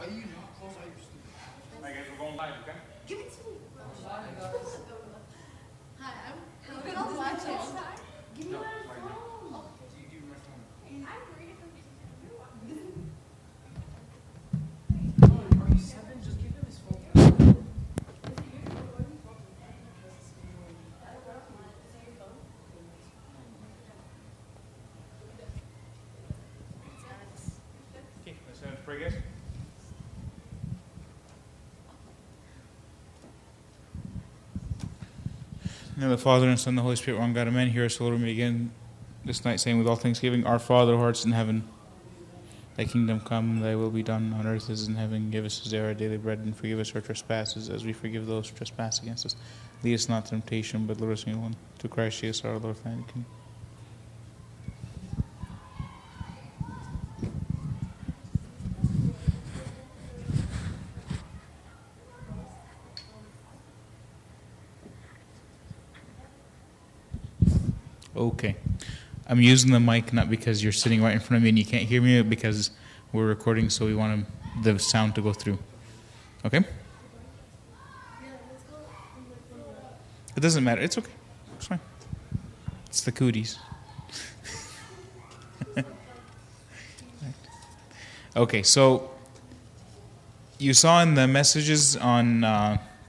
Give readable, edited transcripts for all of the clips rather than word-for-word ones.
Why are you not close? Are you stupid? I guess we're going live, okay? Give it to me. Hi, I'm good on watching. Give me my phone. Give me my phone. I'm reading from Are you 7? Just give him his phone. Okay, let's pray, guys. In the name of the Father, and the Son, and the Holy Spirit, one God, amen. Hear us, Lord, we begin this night saying with all thanksgiving, Our Father, who art in heaven, thy kingdom come, thy will be done on earth as in heaven. Give us this day our daily bread, and forgive us our trespasses, as we forgive those who trespass against us. Lead us not to temptation, but deliver us from evil one. Through Christ Jesus our Lord, thank you. Okay. I'm using the mic not because you're sitting right in front of me and you can't hear me, but because we're recording, so we want the sound to go through. Okay? It doesn't matter. It's okay. It's fine. It's the cooties. Okay, so you saw in the messages on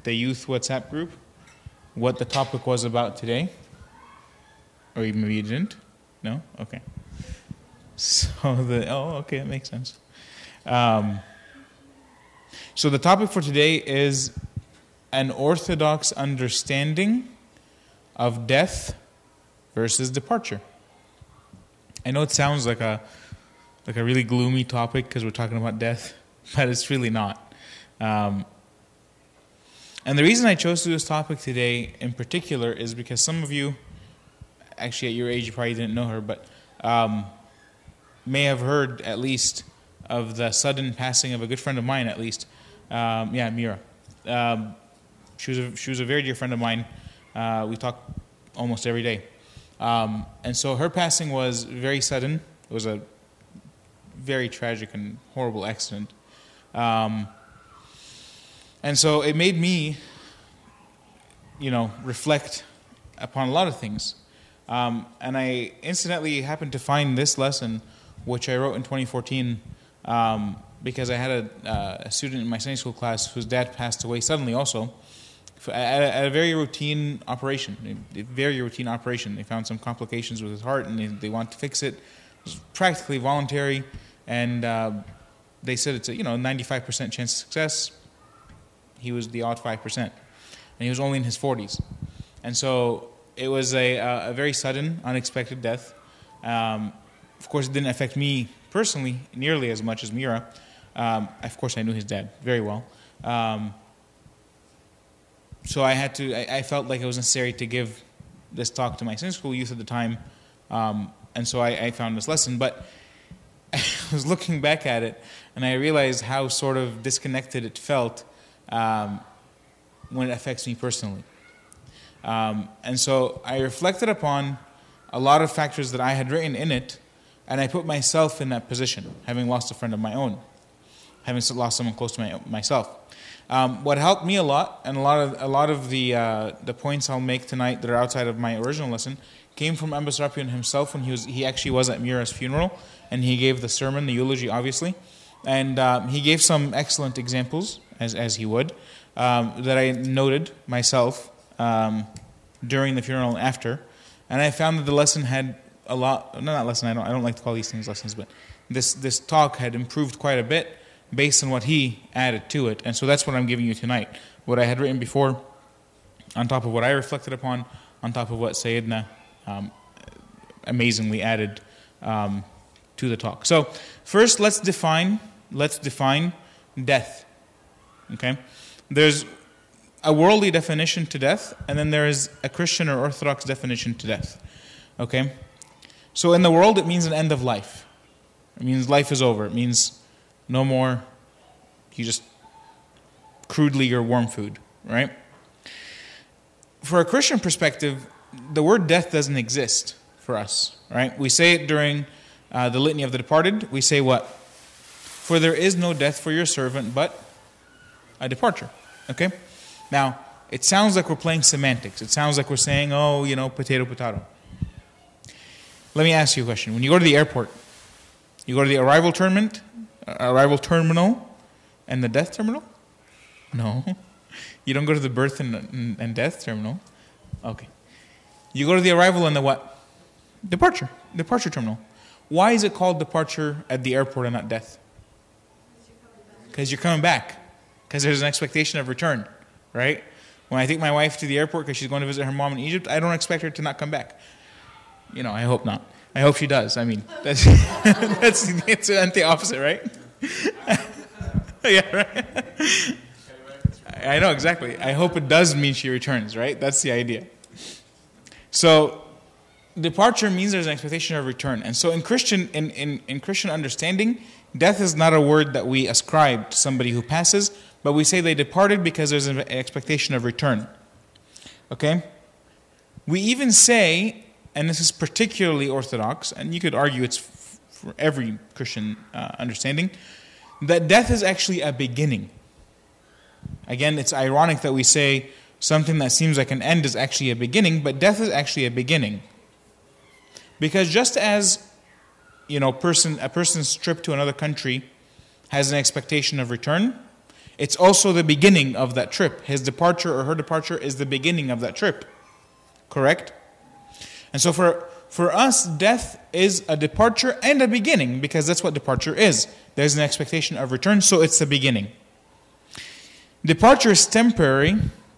the youth WhatsApp group what the topic was about today. Or maybe you didn't? No? Okay. So okay, that makes sense. So the topic for today is an Orthodox understanding of death versus departure. I know it sounds like a really gloomy topic because we're talking about death, but it's really not. And the reason I chose to do this topic today in particular is because some of you, actually at your age you probably didn't know her, but may have heard at least of the sudden passing of a good friend of mine, at least. Mira. She was a very dear friend of mine. We talk almost every day. And so her passing was very sudden. It was a very tragic and horrible accident. And so it made me, reflect upon a lot of things. And I incidentally happened to find this lesson, which I wrote in 2014, because I had a student in my Sunday school class whose dad passed away suddenly also, at a very routine operation. They found some complications with his heart, and they want to fix it. It was practically voluntary, and they said it's a 95% chance of success. He was the odd 5%, and he was only in his 40s. And so it was a very sudden, unexpected death. Of course, it didn't affect me personally nearly as much as Mira. Of course, I knew his dad very well. So I felt like it was necessary to give this talk to my Sunday school youth at the time. And so I found this lesson. But I was looking back at it, and I realized how sort of disconnected it felt when it affects me personally. And so I reflected upon a lot of factors that I had written in it, and I put myself in that position, having lost a friend of my own, having lost someone close to myself. What helped me a lot, and a lot of the points I'll make tonight that are outside of my original lesson, came from Ambasrapian himself when he actually was at Mira's funeral, and he gave the sermon, the eulogy, obviously, and he gave some excellent examples, as he would, that I noted myself during the funeral and after, and I found that the lesson had a lot. No, not lesson. I don't like to call these things lessons, but this talk had improved quite a bit based on what he added to it, and so that's what I'm giving you tonight. What I had written before, on top of what I reflected upon, on top of what Sayyidina amazingly added to the talk. So first, let's define death. Okay, there's a worldly definition to death, and then there is a Christian or Orthodox definition to death. Okay, so in the world, it means an end of life. It means life is over. It means no more. You just crudely your warm food, right? For a Christian perspective, the word death doesn't exist for us, right? We say it during the Litany of the Departed. We say what? For there is no death for your servant, but a departure. Okay? Now, it sounds like we're playing semantics. It sounds like we're saying, oh, potato, potato. Let me ask you a question. When you go to the airport, you go to the arrival terminal, and the death terminal? No. You don't go to the birth and death terminal. Okay. You go to the arrival and the what? Departure terminal. Why is it called departure at the airport and not death? Because you're coming back. Because there's an expectation of return, right? When I take my wife to the airport because she's going to visit her mom in Egypt, I don't expect her to not come back. I hope not. I hope she does. I mean, that's it's the opposite, right? Yeah, right. I know exactly. I hope it does mean she returns, right? That's the idea. So, departure means there's an expectation of return, and so in Christian understanding, death is not a word that we ascribe to somebody who passes, but we say they departed because there's an expectation of return. Okay? We even say, and this is particularly Orthodox, and you could argue it's for every Christian understanding, that death is actually a beginning. Again, it's ironic that we say something that seems like an end is actually a beginning, but death is actually a beginning. Because just as a person's trip to another country has an expectation of return, it's also the beginning of that trip. His departure or her departure is the beginning of that trip. Correct? And so for us, death is a departure and a beginning, because that's what departure is. There's an expectation of return, so it's the beginning. Departure is temporary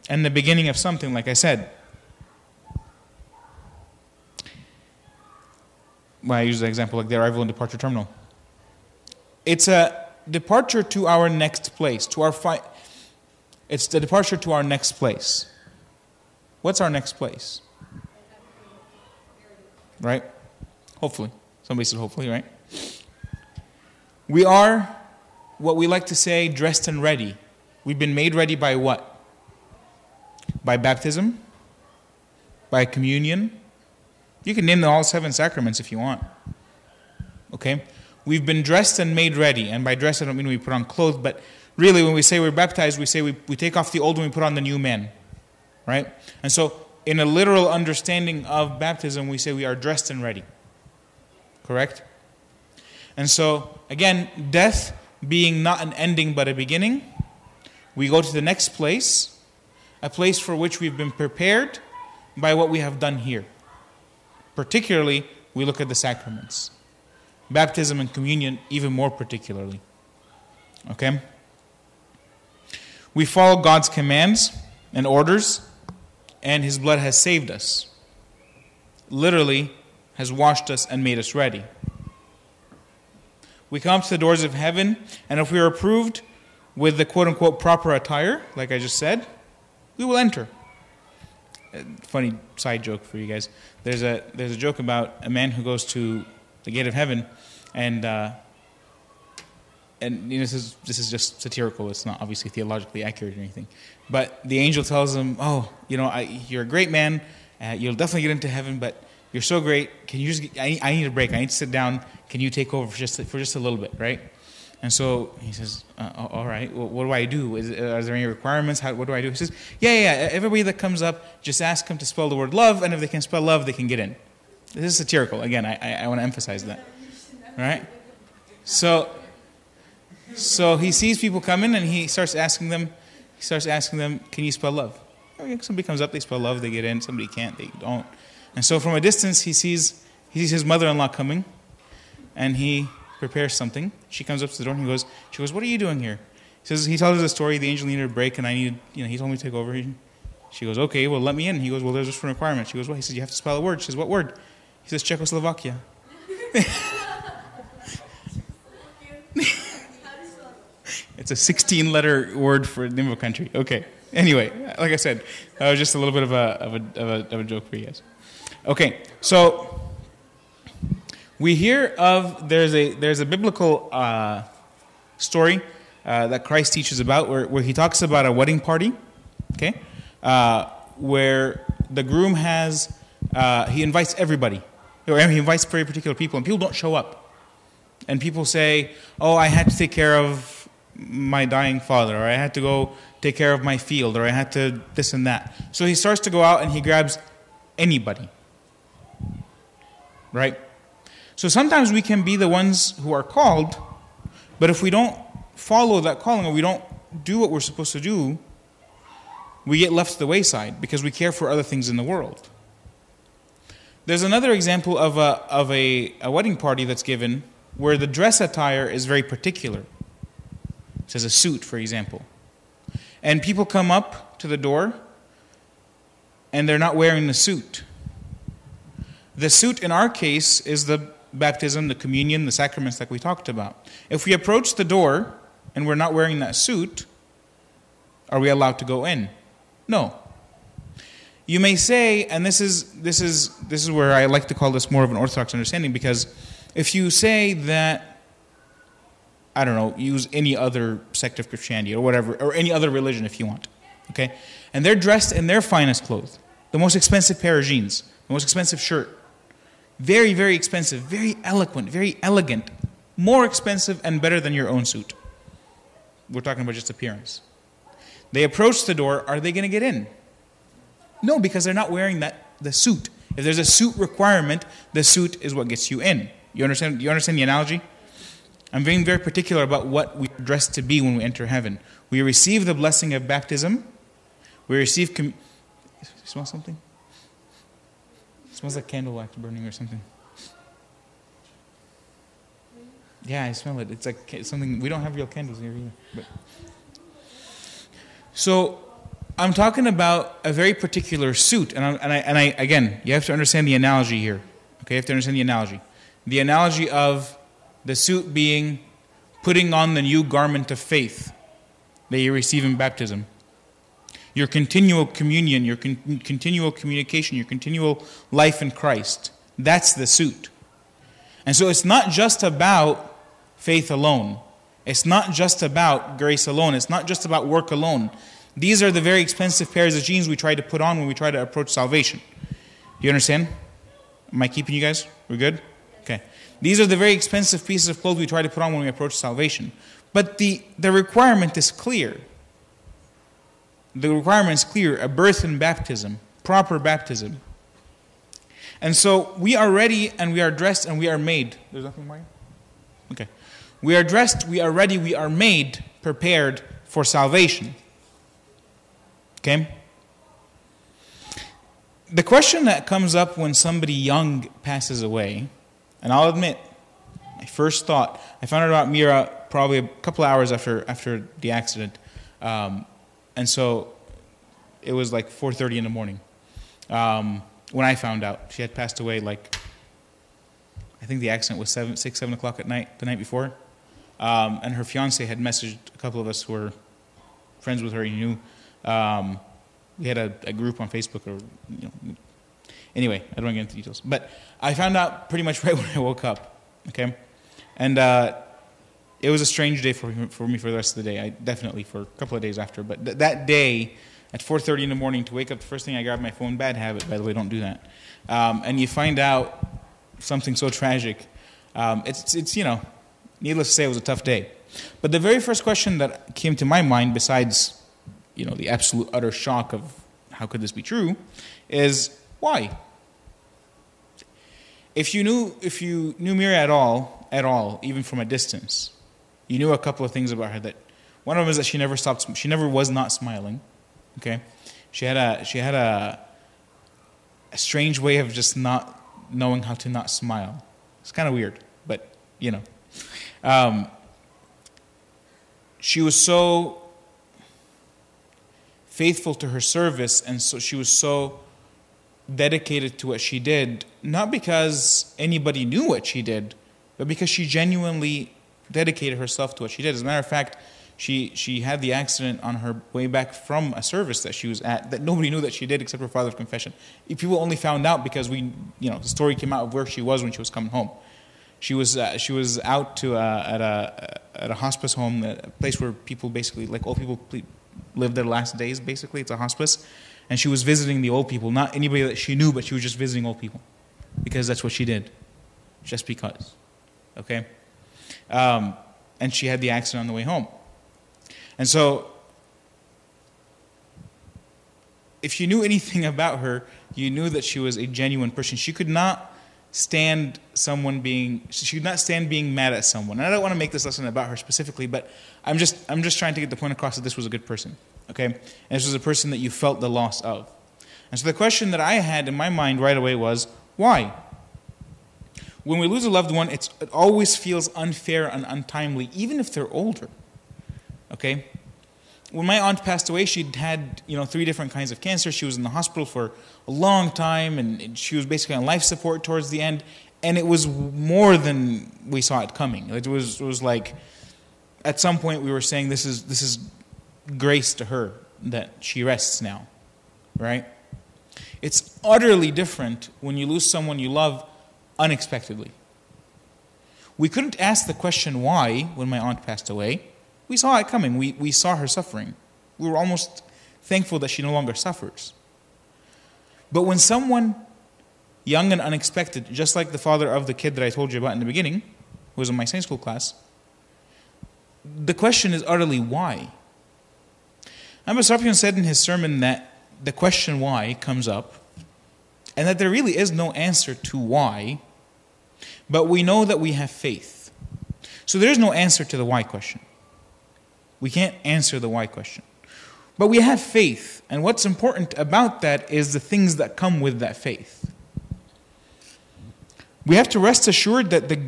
and the beginning of something, like I said. Well, I use the example like the arrival and departure terminal. It's a departure to our next place, it's the departure to our next place. What's our next place? Right? Hopefully. Somebody said hopefully, right? We are, what we like to say, dressed and ready. We've been made ready by what? By baptism? By communion? You can name all 7 sacraments if you want. Okay? We've been dressed and made ready. And by dress, I don't mean we put on clothes, but really when we say we're baptized, we say we take off the old and we put on the new man. Right? And so, in a literal understanding of baptism, we say we are dressed and ready. Correct? And so, again, death being not an ending but a beginning, we go to the next place, a place for which we've been prepared by what we have done here. Particularly, we look at the sacraments. Baptism and communion, even more particularly. Okay? We follow God's commands and orders, and His blood has saved us. Literally, has washed us and made us ready. We come to the doors of heaven, and if we are approved with the quote-unquote proper attire, like I just said, we will enter. Funny side joke for you guys. There's a joke about a man who goes to the gate of heaven, and this is just satirical. It's not obviously theologically accurate or anything. But the angel tells him, "Oh, you're a great man. You'll definitely get into heaven, but you're so great. Can you just? I need a break. I need to sit down. Can you take over for just a little bit, right?" And so he says, all right, well, what do I do? Are there any requirements? What do I do? He says, yeah, everybody that comes up, just ask them to spell the word love, and if they can spell love, they can get in. This is satirical. Again, I want to emphasize that. Right? So he sees people come in, and he starts asking them, can you spell love? Somebody comes up, they spell love, they get in. Somebody can't, they don't. And so from a distance, he sees his mother-in-law coming, and he prepares something. She comes up to the door and she goes, what are you doing here? He tells her the story, the angel needed a break and he told me to take over. She goes, okay, well let me in. He goes, well there's just a requirement. She goes, what? He says, you have to spell a word. She says, what word? He says, Czechoslovakia. It's a 16-letter word for the name of a country. Okay. Anyway, like I said, that was just a little bit of a joke for you guys. Okay, so we hear of there's a biblical story that Christ teaches about where he talks about a wedding party, okay, where the groom he invites everybody, or he invites very particular people, and people don't show up. And people say, oh, I had to take care of my dying father, or I had to go take care of my field, or I had to this and that. So he starts to go out and he grabs anybody. Right? So sometimes we can be the ones who are called, but if we don't follow that calling, or we don't do what we're supposed to do, we get left to the wayside because we care for other things in the world. There's another example of a wedding party that's given where the dress attire is very particular. It says a suit, for example. And people come up to the door and they're not wearing the suit. The suit in our case is the baptism, the communion, the sacraments like we talked about. If we approach the door and we're not wearing that suit, are we allowed to go in? No. You may say, and this is where I like to call this more of an Orthodox understanding, because if you say that, I don't know, use any other sect of Christianity or whatever, or any other religion if you want, okay? And they're dressed in their finest clothes, the most expensive pair of jeans, the most expensive shirt, very, very expensive, very eloquent, very elegant, more expensive and better than your own suit. We're talking about just appearance. They approach the door, are they going to get in? No, because they're not wearing the suit. If there's a suit requirement, the suit is what gets you in. You understand? You understand the analogy? I'm being very particular about what we are dressed to be when we enter heaven. We receive the blessing of baptism. We receive... You smell something? It smells like candle wax burning or something. Yeah, I smell it. It's like something... We don't have real candles here either. But. So... I'm talking about a very particular suit, and I again, you have to understand the analogy here. Okay, you have to understand the analogy. The analogy of the suit being putting on the new garment of faith that you receive in baptism. Your continual communion, your continual communication, your continual life in Christ. That's the suit. And so it's not just about faith alone. It's not just about grace alone. It's not just about work alone. These are the very expensive pairs of jeans we try to put on when we try to approach salvation. Do you understand? Am I keeping you guys? We're good? Okay. These are the very expensive pieces of clothes we try to put on when we approach salvation. But the requirement is clear. The requirement is clear. A birth and baptism. Proper baptism. And so we are ready and we are dressed and we are made. There's nothing more? Okay. We are dressed, we are ready, we are made, prepared for salvation. Okay? The question that comes up when somebody young passes away, and I'll admit, my first thought, I found out about Mira probably a couple hours after the accident. And so it was like 4:30 in the morning. When I found out, she had passed away like, I think the accident was 7 o'clock at night, the night before. And her fiance had messaged a couple of us who were friends with her, he knew. We had a group on Facebook, or anyway, I don't want to get into details. But I found out pretty much right when I woke up, okay? And it was a strange day for me for the rest of the day. Definitely for a couple of days after. But that day, at 4:30 in the morning, to wake up, the first thing I grabbed my phone. Bad habit, by the way, don't do that. And you find out something so tragic. It's needless to say, it was a tough day. But the very first question that came to my mind, besides the absolute utter shock of how could this be true, is why? If you knew Mira at all, even from a distance, you knew a couple of things about her. That one of them is that she never was not smiling. Okay, she had a strange way of just not knowing how to not smile. It's kind of weird, but she was so faithful to her service, and so she was so dedicated to what she did, not because anybody knew what she did, but because she genuinely dedicated herself to what she did. As a matter of fact, she had the accident on her way back from a service that she was at that nobody knew that she did except her father of confession. People only found out because the story came out of where she was when she was coming home. She was out at a hospice home, a place where people basically, like old people, live their last days. Basically, it's a hospice, and she was visiting the old people, not anybody that she knew, but she was just visiting old people because that's what she did, just because. Okay, And she had the accident on the way home. And so, if you knew anything about her, you knew that she was a genuine person. She could not stand being mad at someone. And I don't want to make this lesson about her specifically, but I'm just trying to get the point across that this was a good person. Okay? And this was a person that you felt the loss of. And so the question that I had in my mind right away was, why? When we lose a loved one, it always feels unfair and untimely, even if they're older. Okay? When my aunt passed away, she'd had 3 different kinds of cancer. She was in the hospital for a long time, and she was basically on life support towards the end. And it was more than we saw it coming. It was like, at some point we were saying, this is grace to her that she rests now, right? It's utterly different when you lose someone you love unexpectedly. We couldn't ask the question why when my aunt passed away. We saw it coming. We saw her suffering. We were almost thankful that she no longer suffers. But when someone young and unexpected, just like the father of the kid that I told you about in the beginning, who was in my Sunday school class, the question is utterly why. Abba Serapion said in his sermon that the question why comes up, and that there really is no answer to why, but we know that we have faith. So there is no answer to the why question. We can't answer the why question. But we have faith, and what's important about that is the things that come with that faith. We have to rest assured that that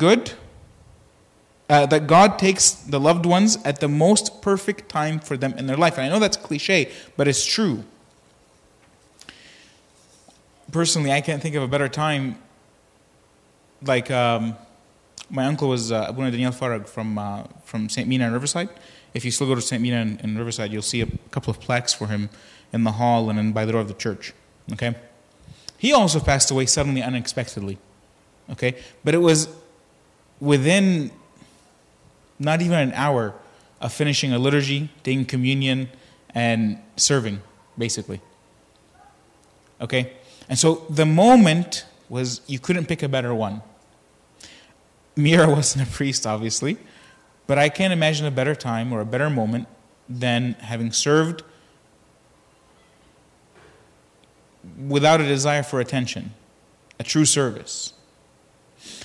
God takes the loved ones at the most perfect time for them in their life. And I know that's cliche, but it's true. Personally, I can't think of a better time. Like my uncle was Abuna Daniel Farag from St. Mina in Riverside. If you still go to St. Mina in Riverside, you'll see a couple of plaques for him in the hall and then by the door of the church. Okay, he also passed away suddenly, unexpectedly. Okay, but it was within not even an hour of finishing a liturgy, taking communion, and serving, basically. Okay, and so the moment was, you couldn't pick a better one. Mira wasn't a priest, obviously, but I can't imagine a better time or a better moment than having served without a desire for attention, a true service.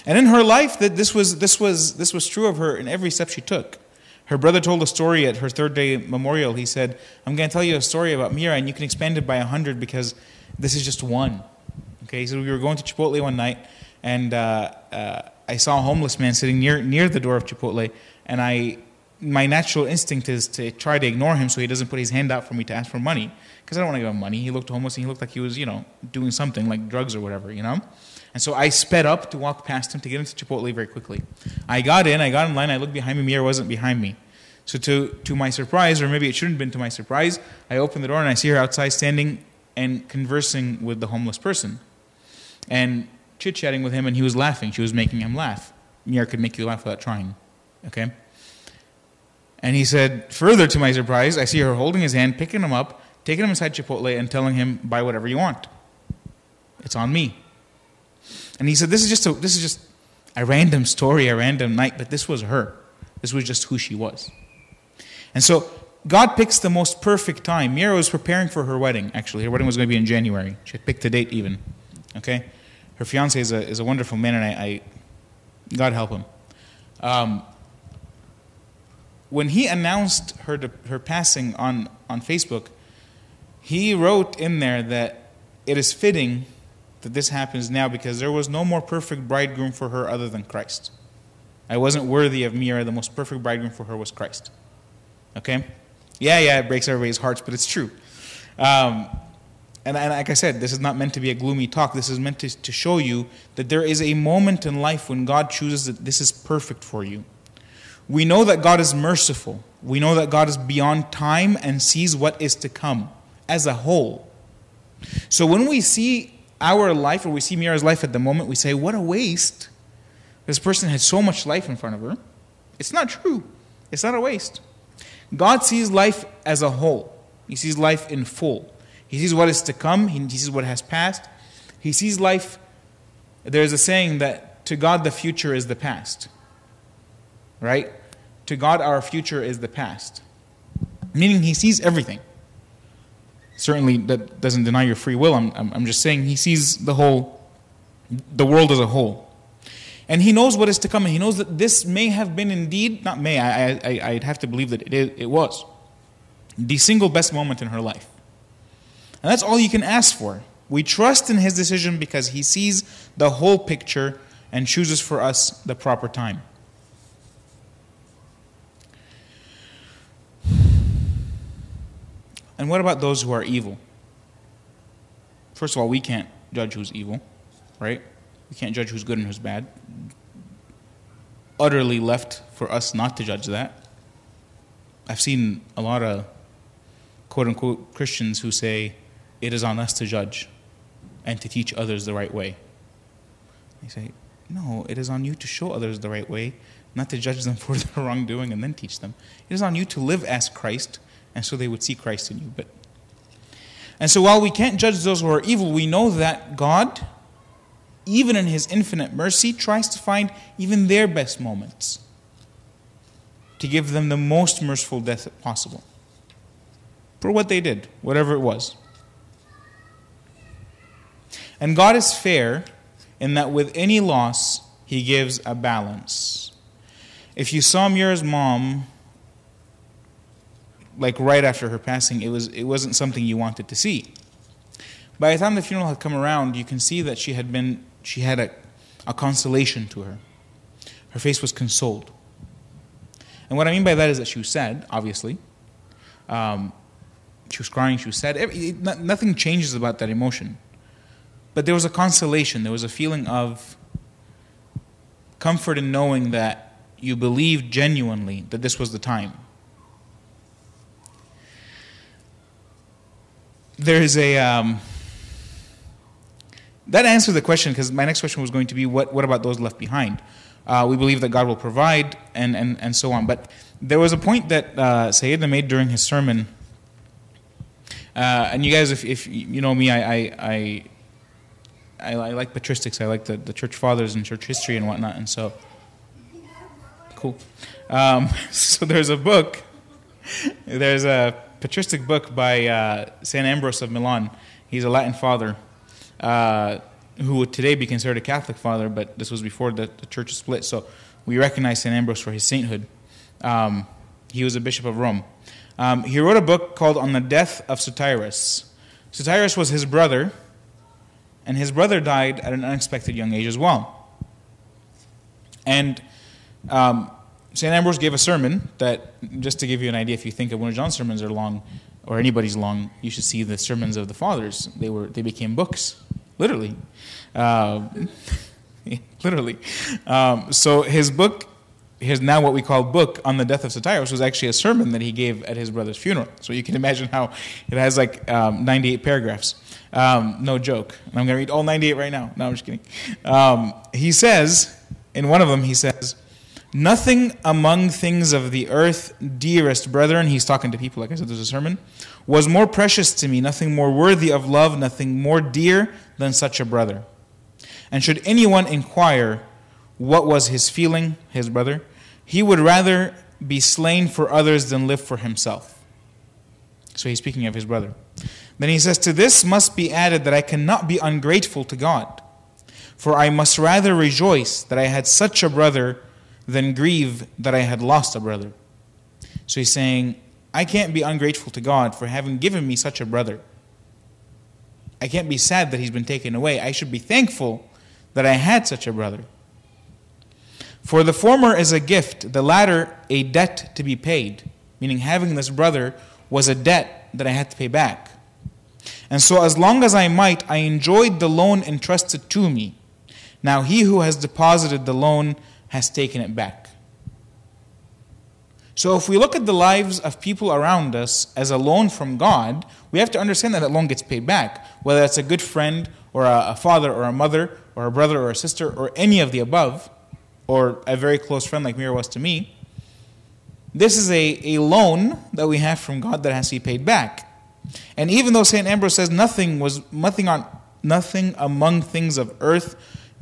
And in her life, that this was true of her in every step she took. Her brother told a story at her third day memorial. He said, "I'm going to tell you a story about Mira, and you can expand it by 100 because this is just one." Okay, so we were going to Chipotle one night, and I saw a homeless man sitting near the door of Chipotle, and my natural instinct is to try to ignore him so he doesn't put his hand out for me to ask for money, because I don't want to give him money. He looked homeless, and he looked like he was, doing something like drugs or whatever, And so I sped up to walk past him to get into Chipotle very quickly. I got in line, I looked behind me, Mira wasn't behind me. So to my surprise, or maybe it shouldn't have been to my surprise, I open the door and I see her outside standing and conversing with the homeless person. And chit-chatting with him, and he was laughing. She was making him laugh. Mira could make you laugh without trying. Okay? And he said, further to my surprise, I see her holding his hand, picking him up, taking him inside Chipotle, and telling him, "Buy whatever you want. It's on me." And he said, this is just a random story, a random night, but this was her. This was just who she was. And so God picks the most perfect time. Mira was preparing for her wedding, actually. Her wedding was going to be in January. She had picked the date even. Okay? Her fiancé is a wonderful man, and God help him. When he announced her passing on Facebook, he wrote in there that it is fitting that this happens now because there was no more perfect bridegroom for her other than Christ. I wasn't worthy of Mira. The most perfect bridegroom for her was Christ. Okay? Yeah, it breaks everybody's hearts, but it's true. And like I said, this is not meant to be a gloomy talk. This is meant to show you that there is a moment in life when God chooses that this is perfect for you. We know that God is merciful. We know that God is beyond time and sees what is to come as a whole. So when we see our life, or we see Mira's life at the moment, we say, what a waste. This person had so much life in front of her. It's not true. It's not a waste. God sees life as a whole. He sees life in full. He sees what is to come. He sees what has passed. He sees life. There's a saying that to God the future is the past. right? To God, our future is the past. Meaning he sees everything. Certainly that doesn't deny your free will. I'm just saying he sees the world as a whole. And he knows what is to come, and he knows that this may have been indeed, not may, I'd have to believe that it was the single best moment in her life. And that's all you can ask for. We trust in his decision because he sees the whole picture and chooses for us the proper time. And what about those who are evil? First of all, we can't judge who's evil, right? We can't judge who's good and who's bad. Utterly left for us not to judge that. I've seen a lot of quote-unquote Christians who say it is on us to judge and to teach others the right way. They say, no, it is on you to show others the right way, not to judge them for their wrongdoing and then teach them. It is on you to live as Christ, and so they would see Christ in you. And so while we can't judge those who are evil, we know that God, even in his infinite mercy, tries to find even their best moments to give them the most merciful death possible for what they did, whatever it was. And God is fair in that with any loss, he gives a balance. If you saw Mira's mom, like right after her passing, it wasn't something you wanted to see. By the time the funeral had come around, you can see that she had a consolation to her. Her face was consoled. And what I mean by that is that she was sad, obviously. She was crying, she was sad. Nothing changes about that emotion. But there was a consolation, there was a feeling of comfort in knowing that you believed genuinely that this was the time. There's that answers the question, because my next question was going to be, what about those left behind? We believe that God will provide, and so on. But there was a point that Sayyidina made during his sermon, and you guys, if you know me, I like patristics. I like the church fathers and church history and whatnot, and so cool. So there's a book. There's a patristic book by St. Ambrose of Milan. He's a Latin father who would today be considered a Catholic father, but this was before the church split, so we recognize St. Ambrose for his sainthood. He was a bishop of Rome. He wrote a book called On the Death of Soterius. Soterius was his brother, and his brother died at an unexpected young age as well. And St. Ambrose gave a sermon that, just to give you an idea, if you think of one of John's sermons are long, or anybody's long, you should see the sermons of the fathers. They became books, literally. Literally. So his book, his now what we call book on the death of Soterius, was actually a sermon that he gave at his brother's funeral. So you can imagine how it has like 98 paragraphs. No joke. And I'm going to read all 98 right now. No, I'm just kidding. He says, in one of them, he says, "Nothing among things of the earth, dearest brethren," he's talking to people, like I said, there's a sermon, "was more precious to me, nothing more worthy of love, nothing more dear than such a brother. And should anyone inquire what was his feeling," his brother, "he would rather be slain for others than live for himself." So he's speaking of his brother. Then he says, "To this must be added that I cannot be ungrateful to God, for I must rather rejoice that I had such a brother than grieve that I had lost a brother." So he's saying, I can't be ungrateful to God for having given me such a brother. I can't be sad that he's been taken away. I should be thankful that I had such a brother. "For the former is a gift, the latter a debt to be paid," meaning having this brother was a debt that I had to pay back. "And so as long as I might, I enjoyed the loan entrusted to me. Now he who has deposited the loan has taken it back." So if we look at the lives of people around us as a loan from God, we have to understand that that loan gets paid back, whether it's a good friend or a father or a mother or a brother or a sister or any of the above, or a very close friend like Mira was to me. This is a loan that we have from God that has to be paid back. And even though St. Ambrose says nothing among things of earth,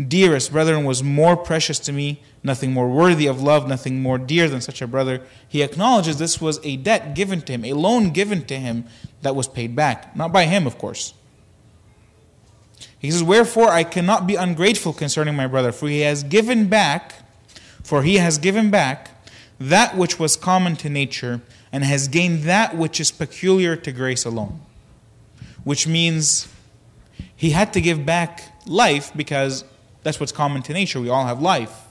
Dearest, brethren, was more precious to me, nothing more worthy of love, nothing more dear than such a brother. He acknowledges this was a debt given to him, a loan given to him that was paid back. Not by him, of course. He says, wherefore I cannot be ungrateful concerning my brother, for he has given back that which was common to nature, and has gained that which is peculiar to grace alone. Which means he had to give back life because that's what's common to nature. We all have life.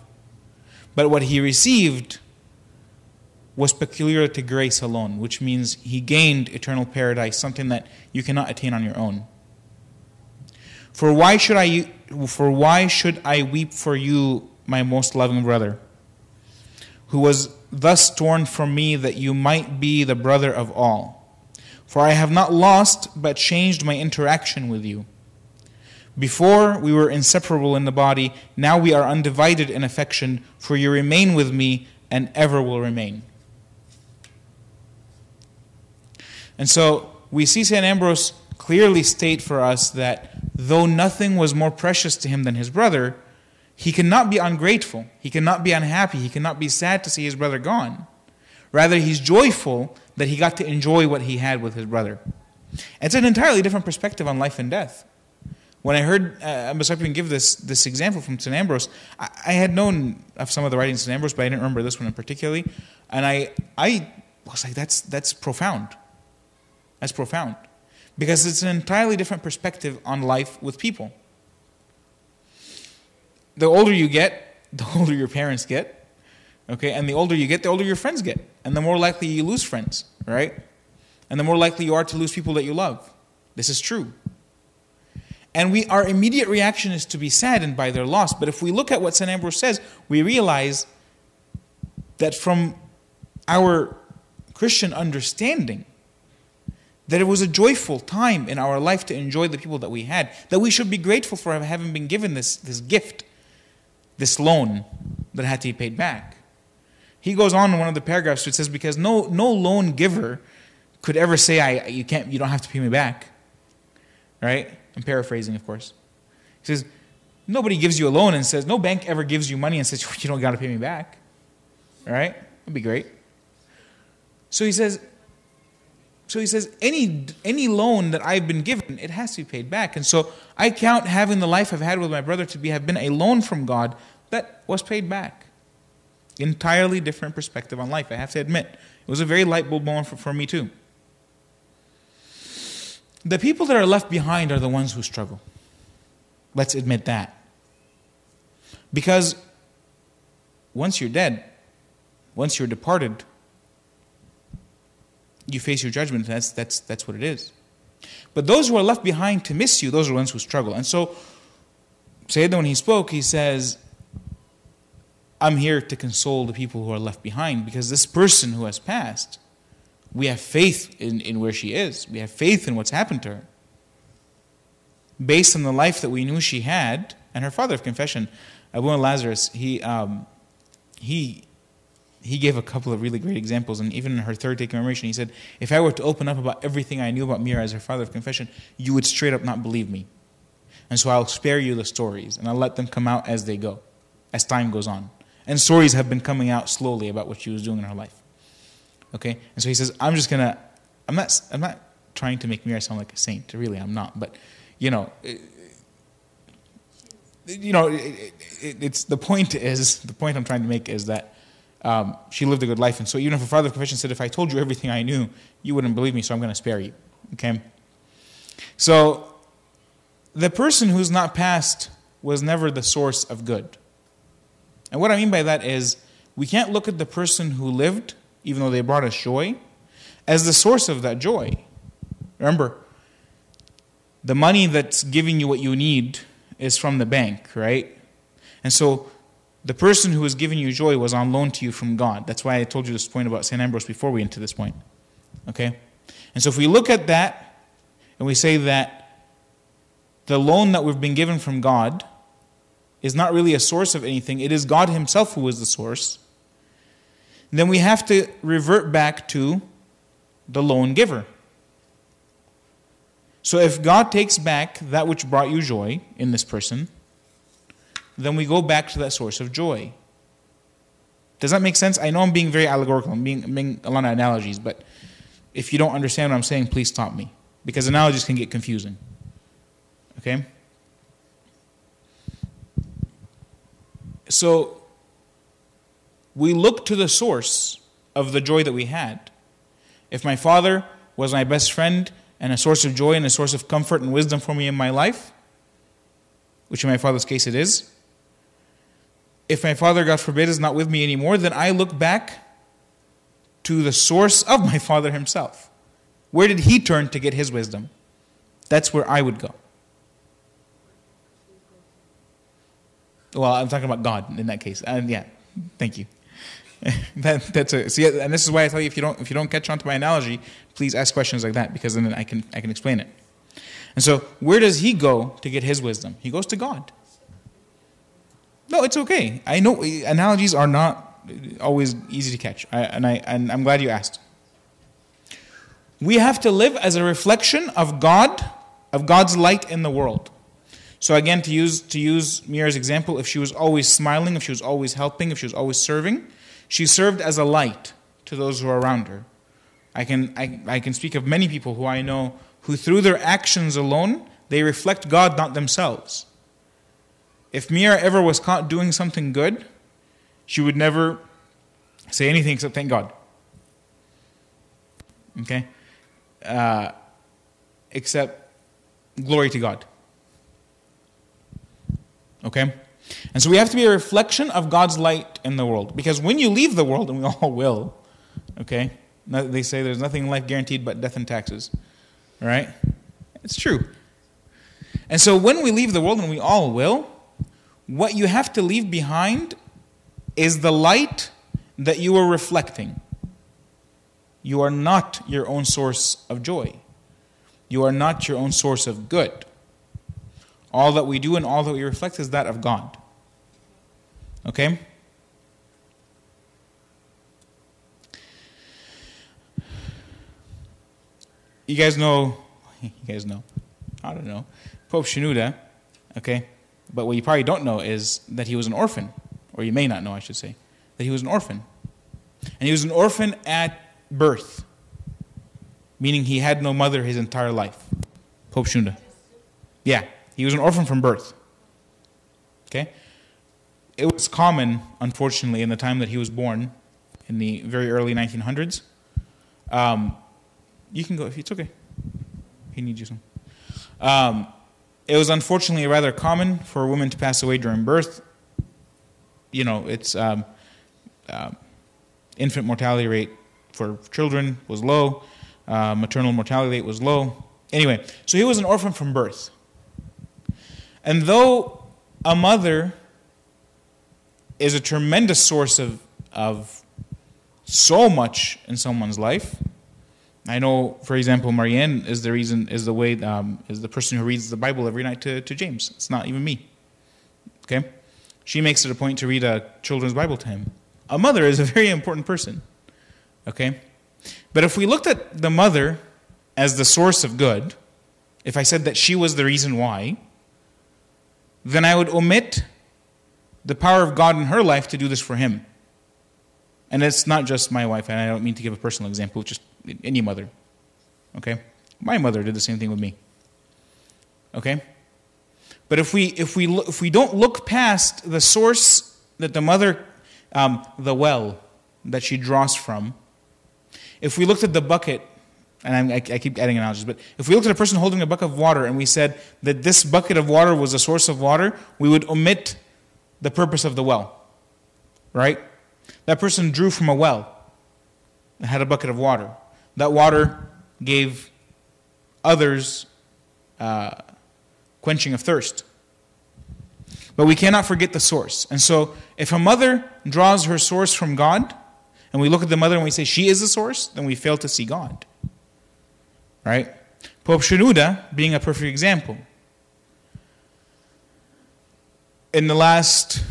But what he received was peculiar to grace alone, which means he gained eternal paradise, something that you cannot attain on your own. For why should I weep for you, my most loving brother, who was thus torn from me that you might be the brother of all? For I have not lost, but changed my interaction with you. Before we were inseparable in the body, now we are undivided in affection, for you remain with me and ever will remain. And so we see St. Ambrose clearly state for us that though nothing was more precious to him than his brother, he cannot be ungrateful, he cannot be unhappy, he cannot be sad to see his brother gone. Rather, he's joyful that he got to enjoy what he had with his brother. It's an entirely different perspective on life and death. When I heard Ambassador give this example from St. Ambrose, I had known of some of the writings of St. Ambrose, but I didn't remember this one in particular. And I was like, that's profound. That's profound. Because it's an entirely different perspective on life with people. The older you get, the older your parents get. Okay, and the older you get, the older your friends get. And the more likely you lose friends, right? And the more likely you are to lose people that you love. This is true. And our immediate reaction is to be saddened by their loss. But if we look at what St. Ambrose says, we realize that from our Christian understanding, that it was a joyful time in our life to enjoy the people that we had, that we should be grateful for having been given this gift, this loan that had to be paid back. He goes on in one of the paragraphs, it says, because no loan giver could ever say, you don't have to pay me back. Right? I'm paraphrasing, of course. He says, nobody gives you a loan and says, no bank ever gives you money and says, you don't got to pay me back. All right? That'd be great. So he says, any loan that I've been given, it has to be paid back. And so I count having the life I've had with my brother to have been a loan from God that was paid back. Entirely different perspective on life, I have to admit. It was a very light bulb moment for me too. The people that are left behind are the ones who struggle. Let's admit that. Because once you're dead, once you're departed, you face your judgment. That's what it is. But those who are left behind to miss you, those are the ones who struggle. And so, Sayyidina, when he spoke, he says, I'm here to console the people who are left behind, because this person who has passed, we have faith in where she is. We have faith in what's happened to her. Based on the life that we knew she had, and her father of confession, Abu Lazarus, he gave a couple of really great examples, and even in her third day commemoration, he said, if I were to open up about everything I knew about Mira as her father of confession, you would straight up not believe me. And so I'll spare you the stories, and I'll let them come out as they go, as time goes on. And stories have been coming out slowly about what she was doing in her life. Okay? And so he says, I'm not trying to make Mira sound like a saint. Really, I'm not. But, it's the point I'm trying to make is that she lived a good life. And so even if her father of confession said, if I told you everything I knew, you wouldn't believe me, so I'm going to spare you. Okay? So the person who's not passed was never the source of good. And what I mean by that is, we can't look at the person who lived, even though they brought us joy, as the source of that joy. Remember, the money that's giving you what you need is from the bank, right? And so the person who was giving you joy was on loan to you from God. That's why I told you this point about St. Ambrose before we went to this point. Okay? And so if we look at that, and we say that the loan that we've been given from God is not really a source of anything, it is God Himself who is the source, then we have to revert back to the loan giver. So if God takes back that which brought you joy in this person, then we go back to that source of joy. Does that make sense? I know I'm being very allegorical. I'm being a lot of analogies, but if you don't understand what I'm saying, please stop me. Because analogies can get confusing. Okay? So, we look to the source of the joy that we had. If my father was my best friend and a source of joy and a source of comfort and wisdom for me in my life, which in my father's case it is, if my father, God forbid, is not with me anymore, then I look back to the source of my father himself. Where did he turn to get his wisdom? That's where I would go. Well, I'm talking about God in that case. Yeah, thank you. See, and this is why I tell you, if you don't catch on to my analogy, please ask questions like that, because then I can explain it. And so, where does he go to get his wisdom? He goes to God. No, it's okay. I know analogies are not always easy to catch, and I'm glad you asked. We have to live as a reflection of God, of God's light in the world. So again, to use Mira's example, if she was always smiling, if she was always helping, if she was always serving, she served as a light to those who are around her. I can speak of many people who I know who through their actions alone, they reflect God, not themselves. If Mira ever was caught doing something good, she would never say anything except thank God. Okay? Except glory to God. Okay? And so we have to be a reflection of God's light in the world. Because when you leave the world, and we all will, okay? They say there's nothing in life guaranteed but death and taxes. Right? It's true. And so when we leave the world, and we all will, what you have to leave behind is the light that you are reflecting. You are not your own source of joy. You are not your own source of good. All that we do and all that we reflect is that of God. Okay? You guys know, I don't know, Pope Shenouda, okay? But what you probably don't know is that he was an orphan, or you may not know, I should say, that he was an orphan. And he was an orphan at birth, meaning he had no mother his entire life. Pope Shenouda. Yeah, he was an orphan from birth. Okay? It was common, unfortunately, in the time that he was born, in the very early 1900s. You can go, if it's okay. He needs you some. It was unfortunately rather common for women to pass away during birth. You know, it's infant mortality rate for children was low. Maternal mortality rate was low. Anyway, so he was an orphan from birth. And though a mother is a tremendous source of so much in someone's life, I know, for example, Marianne is the person who reads the Bible every night to James. It's not even me. Okay? She makes it a point to read a children's Bible to him. A mother is a very important person. Okay? But if we looked at the mother as the source of good, if I said that she was the reason why, then I would omit the power of God in her life to do this for him. And it's not just my wife, and I don't mean to give a personal example, just any mother. Okay? My mother did the same thing with me. Okay? But if we don't look past the source that the mother, the well that she draws from, if we looked at the bucket, and I keep adding analogies, but if we looked at a person holding a bucket of water and we said that this bucket of water was a source of water, we would omit the purpose of the well. Right? That person drew from a well that had a bucket of water. That water gave others quenching of thirst. But we cannot forget the source. And so if a mother draws her source from God, and we look at the mother and we say she is the source, then we fail to see God. Right? Pope Shenouda being a perfect example. In the last,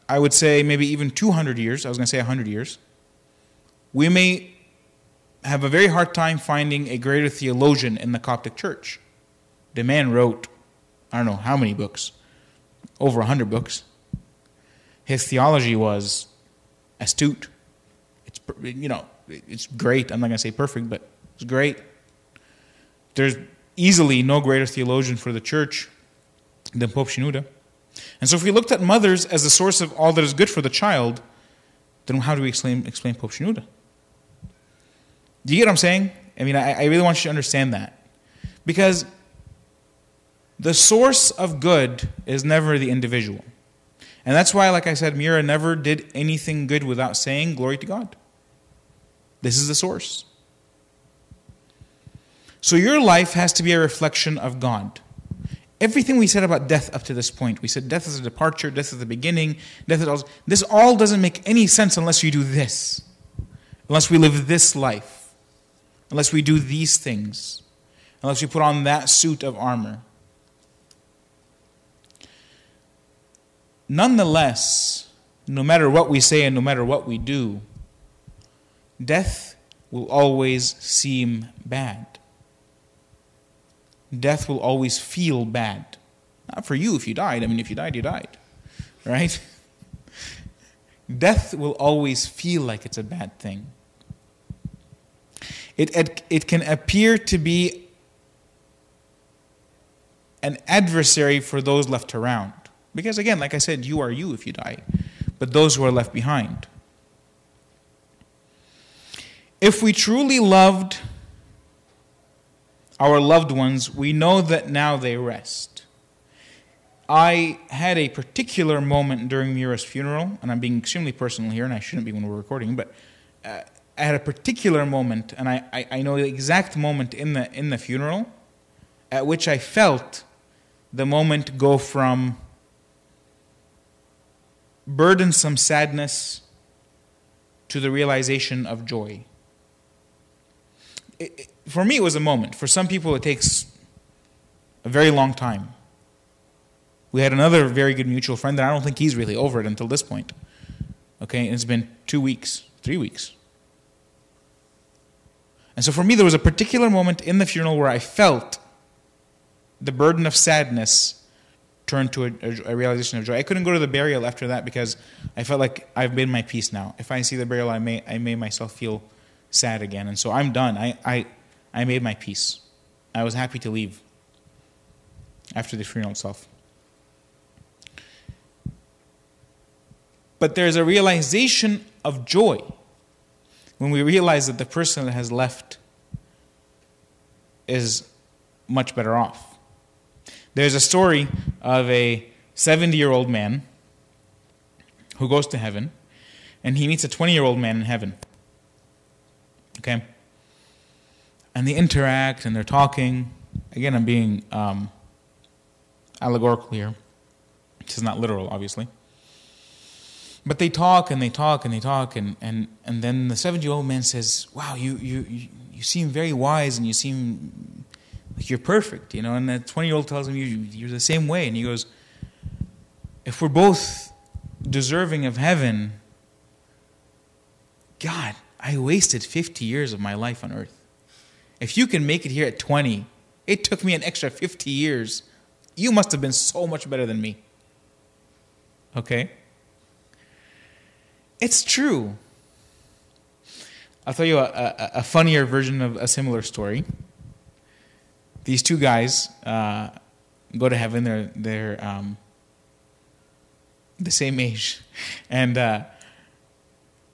I would say maybe even 200 years, I was going to say 100 years, we may have a very hard time finding a greater theologian in the Coptic Church. The man wrote, I don't know how many books, over 100 books. His theology was astute. It's great. I'm not going to say perfect, but it's great. There's easily no greater theologian for the church than Pope Shenouda. And so if we looked at mothers as the source of all that is good for the child, then how do we explain Pope Shenouda? Do you get what I'm saying? I mean, I really want you to understand that. Because the source of good is never the individual. And that's why, like I said, Mira never did anything good without saying, glory to God. This is the source. So your life has to be a reflection of God. Everything we said about death up to this point, we said death is a departure, death is the beginning, death is all. This all doesn't make any sense unless you do this. Unless we live this life. Unless we do these things. Unless we put on that suit of armor. Nonetheless, no matter what we say and no matter what we do, death will always seem bad. Death will always feel bad. Not for you if you died. I mean, if you died, you died. Right? Death will always feel like it's a bad thing. It can appear to be an adversary for those left around. Because again, like I said, you are you if you die. But those who are left behind. If we truly loved our loved ones, we know that now they rest. I had a particular moment during Mira's funeral, and I'm being extremely personal here, and I shouldn't be when we're recording, but I had a particular moment, and I know the exact moment in the funeral at which I felt the moment go from burdensome sadness to the realization of joy. For me, it was a moment. For some people, it takes a very long time. We had another very good mutual friend, and I don't think he's really over it until this point. Okay, and it's been 2 weeks, 3 weeks. And so for me, there was a particular moment in the funeral where I felt the burden of sadness turn to a realization of joy. I couldn't go to the burial after that because I felt like I've made my peace now. If I see the burial, I may myself feel sad again. And so I'm done. I made my peace. I was happy to leave after the funeral itself. But there's a realization of joy when we realize that the person that has left is much better off. There's a story of a 70-year-old man who goes to heaven, and he meets a 20-year-old man in heaven. Okay? And they interact, and they're talking. Again, I'm being allegorical here. This is not literal, obviously. But they talk, and they talk, and they talk, and then the 70-year-old man says, wow, you seem very wise, and you seem like you're perfect, you know. And the 20-year-old tells him, you're the same way. And he goes, if we're both deserving of heaven, God, I wasted 50 years of my life on earth. If you can make it here at 20, it took me an extra 50 years. You must have been so much better than me. Okay? It's true. I'll tell you a funnier version of a similar story. These two guys go to heaven. They're the same age, and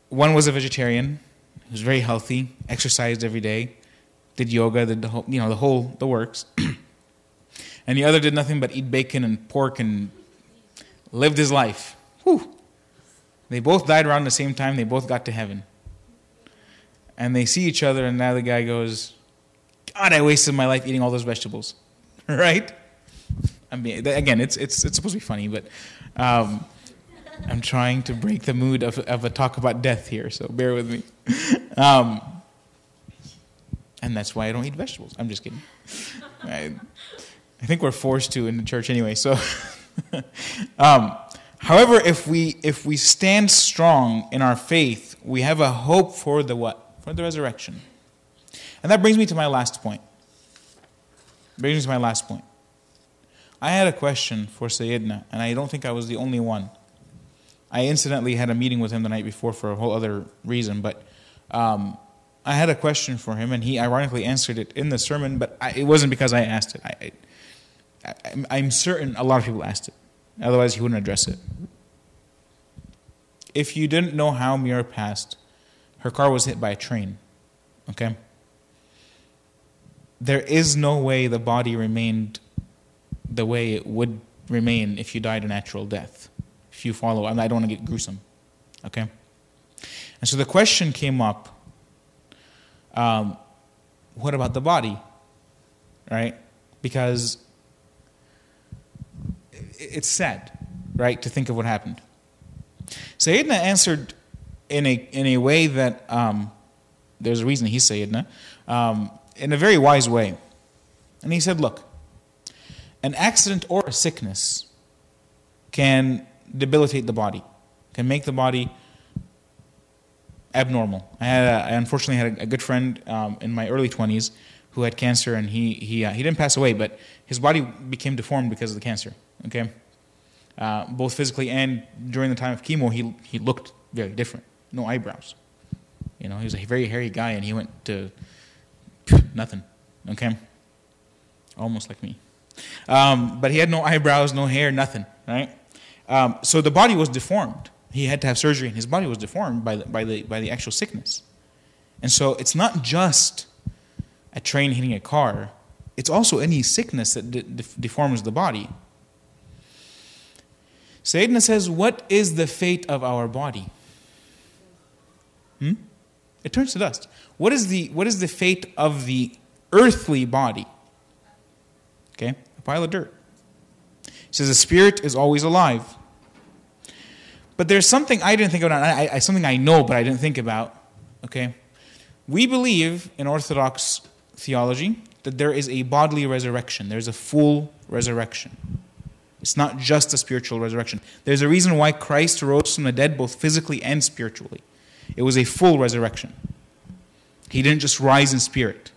one was a vegetarian. He was very healthy, exercised every day, did yoga, did the works. And the other did nothing but eat bacon and pork and lived his life. Whew. They both died around the same time. They both got to heaven. And they see each other, and now the guy goes, God, I wasted my life eating all those vegetables. Right? I mean, again, it's supposed to be funny, but I'm trying to break the mood of a talk about death here, so bear with me. And that's why I don't eat vegetables. I'm just kidding. I think we're forced to in the church anyway. So, however, if we stand strong in our faith, we have a hope for the what? For the resurrection. And that brings me to my last point. I had a question for Sayyidina, and I don't think I was the only one. I incidentally had a meeting with him the night before for a whole other reason, but I had a question for him, and he ironically answered it in the sermon, but it wasn't because I asked it. I'm certain a lot of people asked it. Otherwise, he wouldn't address it. If you didn't know how Mira passed, her car was hit by a train. Okay? There is no way the body remained the way it would remain if you died a natural death. If you follow, I don't want to get gruesome. Okay? And so the question came up, what about the body? Right? Because it's sad, right, to think of what happened. Sayyidina answered in a way that there's a reason he's Sayyidina, in a very wise way. And he said, look, an accident or a sickness can debilitate the body, can make the body abnormal. I unfortunately had a good friend in my early 20s who had cancer, and he didn't pass away, but his body became deformed because of the cancer. Okay, both physically and during the time of chemo, he looked very different. No eyebrows. He was a very hairy guy, and he went to nothing. Okay, almost like me. But he had no eyebrows, no hair, nothing. Right. So the body was deformed. He had to have surgery, and his body was deformed by the actual sickness. And so it's not just a train hitting a car; it's also any sickness that deforms the body. Sayyidina says, what is the fate of our body? It turns to dust. What is the fate of the earthly body? Okay, a pile of dirt. He says the spirit is always alive. But there's something I didn't think about, something I know but I didn't think about. Okay, we believe in Orthodox theology that there is a bodily resurrection. There's a full resurrection. It's not just a spiritual resurrection. There's a reason why Christ rose from the dead both physically and spiritually. It was a full resurrection. He didn't just rise in spirit.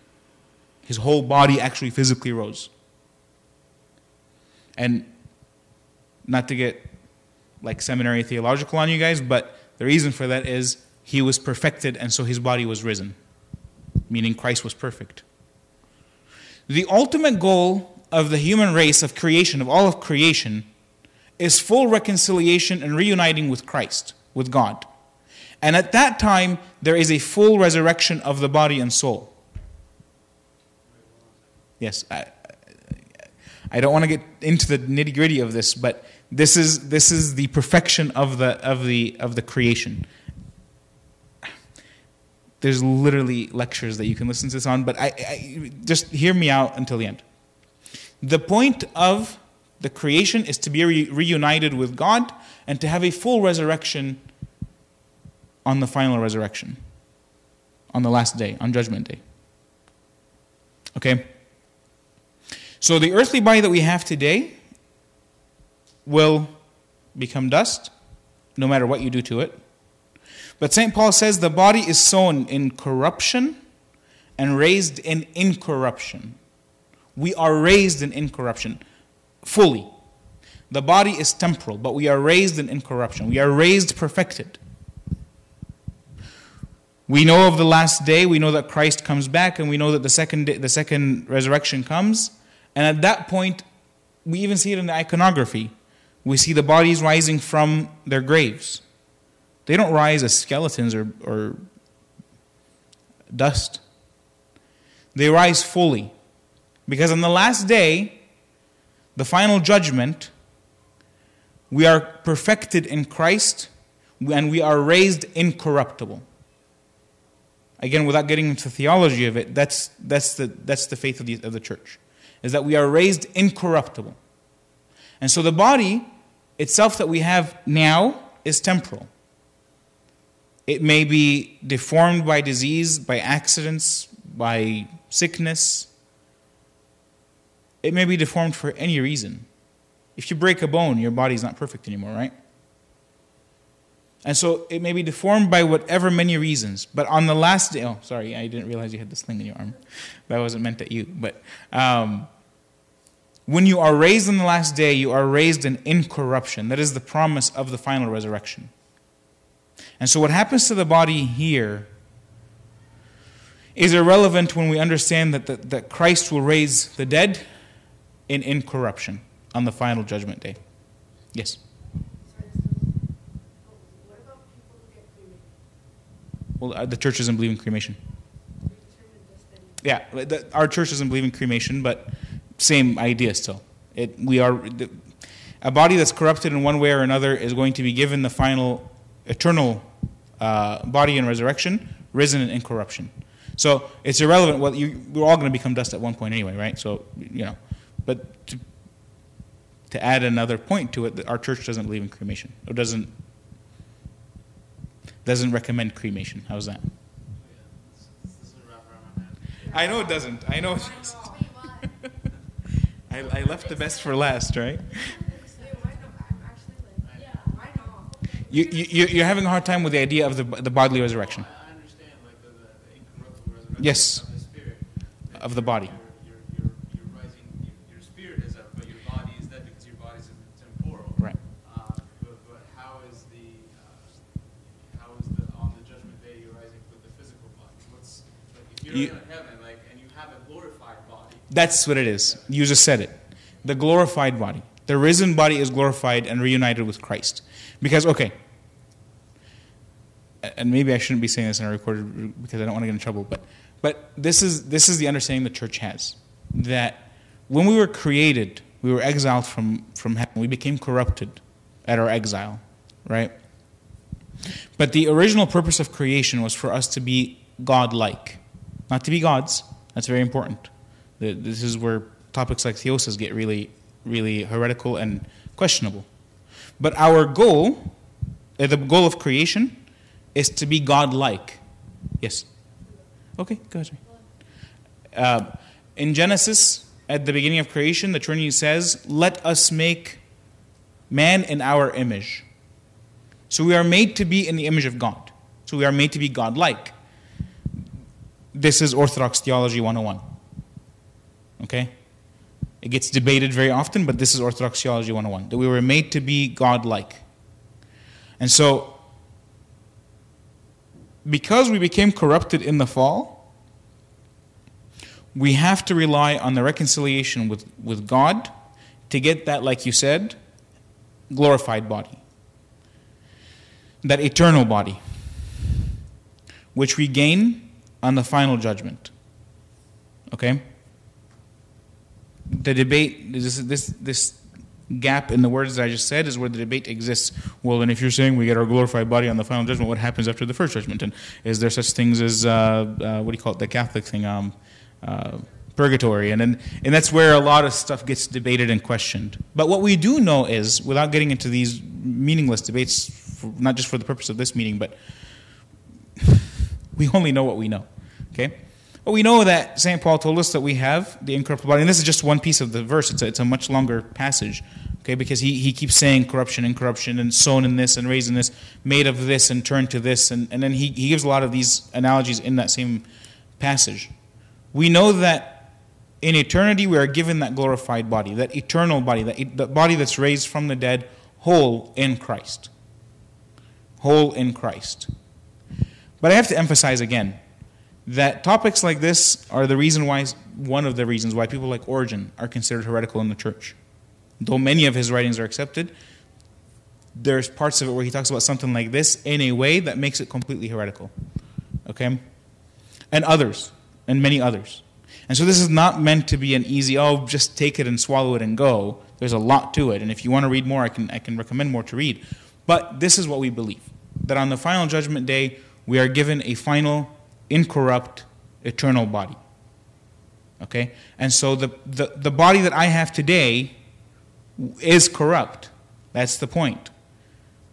His whole body actually physically rose. And not to get like seminary theological on you guys, but the reason for that is he was perfected, and so his body was risen. Meaning Christ was perfect. The ultimate goal of the human race, of creation, of all of creation, is full reconciliation and reuniting with Christ, with God. And at that time, there is a full resurrection of the body and soul. Yes, I don't want to get into the nitty-gritty of this, but this is the perfection of the creation. There's literally lectures that you can listen to this on, but I just hear me out until the end. The point of the creation is to be reunited with God and to have a full resurrection on the final resurrection, on the last day, on Judgment Day. Okay? So the earthly body that we have today will become dust, no matter what you do to it. But St. Paul says the body is sown in corruption and raised in incorruption. We are raised in incorruption, fully. The body is temporal, but we are raised in incorruption. We are raised perfected. We know of the last day, we know that Christ comes back, and we know that the second resurrection comes. And at that point, we even see it in the iconography. We see the bodies rising from their graves. They don't rise as skeletons or dust. They rise fully. Because on the last day, the final judgment, we are perfected in Christ and we are raised incorruptible. Again, without getting into the theology of it, that's the faith of the church, is that we are raised incorruptible. And so the body itself that we have now is temporal. It may be deformed by disease, by accidents, by sickness. It may be deformed for any reason. If you break a bone, your body's not perfect anymore, right? And so it may be deformed by whatever many reasons. But on the last day, oh, sorry, I didn't realize you had this thing in your arm. That wasn't meant at you. But When you are raised in the last day, you are raised in incorruption. That is the promise of the final resurrection. And so what happens to the body here is irrelevant when we understand that Christ will raise the dead in incorruption on the final judgment day. Yes? What about people who get cremated? Well, the church doesn't believe in cremation. Yeah, our church doesn't believe in cremation, but same idea still. A body that's corrupted in one way or another is going to be given the final eternal body in resurrection, risen in incorruption. So it's irrelevant. We're all going to become dust at one point anyway, right? So, but to add another point to it, our church doesn't believe in cremation, or doesn't recommend cremation. How's that? I know it doesn't. I know it doesn't. I left the best for last, right? You're having a hard time with the idea of the bodily resurrection. I understand, like the incorruptible resurrection Yes. of the spirit. Of the body. You're rising, your spirit is up, but your body is dead because your body is temporal. Right. But how is on the judgment day you're rising with the physical body? What's like if you're in heaven, and you have a glorified body? That's what it is. You just said it. The glorified body. The risen body is glorified and reunited with Christ. Because, okay, and maybe I shouldn't be saying this in a recorded because I don't want to get in trouble, but this is the understanding the church has. That when we were created, we were exiled from heaven. We became corrupted at our exile, right? But the original purpose of creation was for us to be God-like. Not to be gods. That's very important. This is where topics like theosis get really, really heretical and questionable. But our goal, the goal of creation, is to be God-like. Yes? Okay, go ahead. In Genesis, at the beginning of creation, the Trinity says, "Let us make man in our image." So we are made to be in the image of God. So we are made to be God-like. This is Orthodox Theology 101. Okay? It gets debated very often, but this is Orthodox Theology 101. That we were made to be God-like. And so, because we became corrupted in the fall, we have to rely on the reconciliation with God to get that, like you said, glorified body. That eternal body, which we gain on the final judgment. Okay? The debate, this gap in the words that I just said is where the debate exists. Well, and if you're saying we get our glorified body on the final judgment, what happens after the first judgment? And is there such things as, what do you call it, the Catholic thing, purgatory? And that's where a lot of stuff gets debated and questioned. But what we do know is, without getting into these meaningless debates, not just for the purpose of this meeting, but we only know what we know, okay? But we know that St. Paul told us that we have the incorruptible body. And this is just one piece of the verse. It's a much longer passage. Okay, because he keeps saying corruption, incorruption, and sown in this, and raised in this, made of this, and turned to this. And then he gives a lot of these analogies in that same passage. We know that in eternity we are given that glorified body, that eternal body, that body that's raised from the dead, whole in Christ. Whole in Christ. But I have to emphasize again, that topics like this are one of the reasons why people like Origen are considered heretical in the church. Though many of his writings are accepted, there's parts of it where he talks about something like this in a way that makes it completely heretical. Okay? And others, and many others. And so this is not meant to be an easy, just take it and swallow it and go. There's a lot to it. And if you want to read more, I can recommend more to read. But this is what we believe. That on the final judgment day, we are given a final incorrupt, eternal body. Okay? And so the body that I have today is corrupt. That's the point.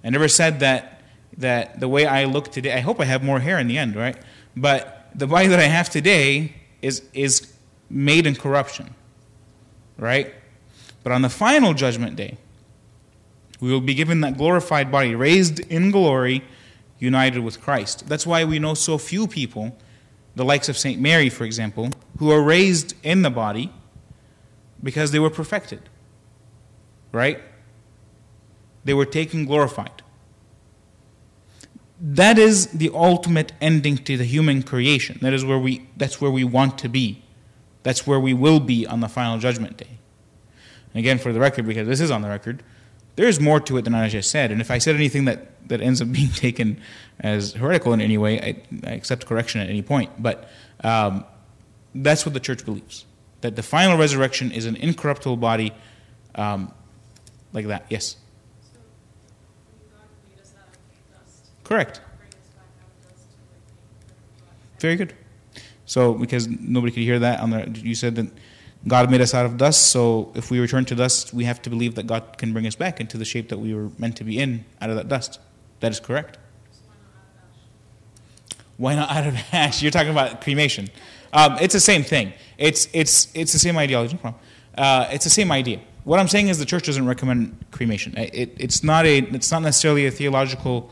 I never said that the way I look today, I hope I have more hair in the end, right? But the body that I have today is made in corruption. Right? But on the final judgment day, we will be given that glorified body, raised in glory, united with Christ. That's why we know so few people, the likes of St. Mary, for example, who are raised in the body, because they were perfected. Right? They were taken glorified. That is the ultimate ending to the human creation. That's where we want to be. That's where we will be on the final judgment day. And again, for the record, because this is on the record, there is more to it than I just said. And if I said anything that ends up being taken as heretical in any way, I accept correction at any point. But that's what the church believes. That the final resurrection is an incorruptible body like that. Yes? So, God made us out of dust. Correct. Bring us back out of dust to like Very good. So, because nobody could hear that, you said that God made us out of dust, so if we return to dust, we have to believe that God can bring us back into the shape that we were meant to be in, out of that dust. That is correct. So Why not out of ash? You're talking about cremation. It's the same thing. It's the same ideology. No problem. It's the same idea. What I'm saying is the church doesn't recommend cremation. It's not necessarily a theological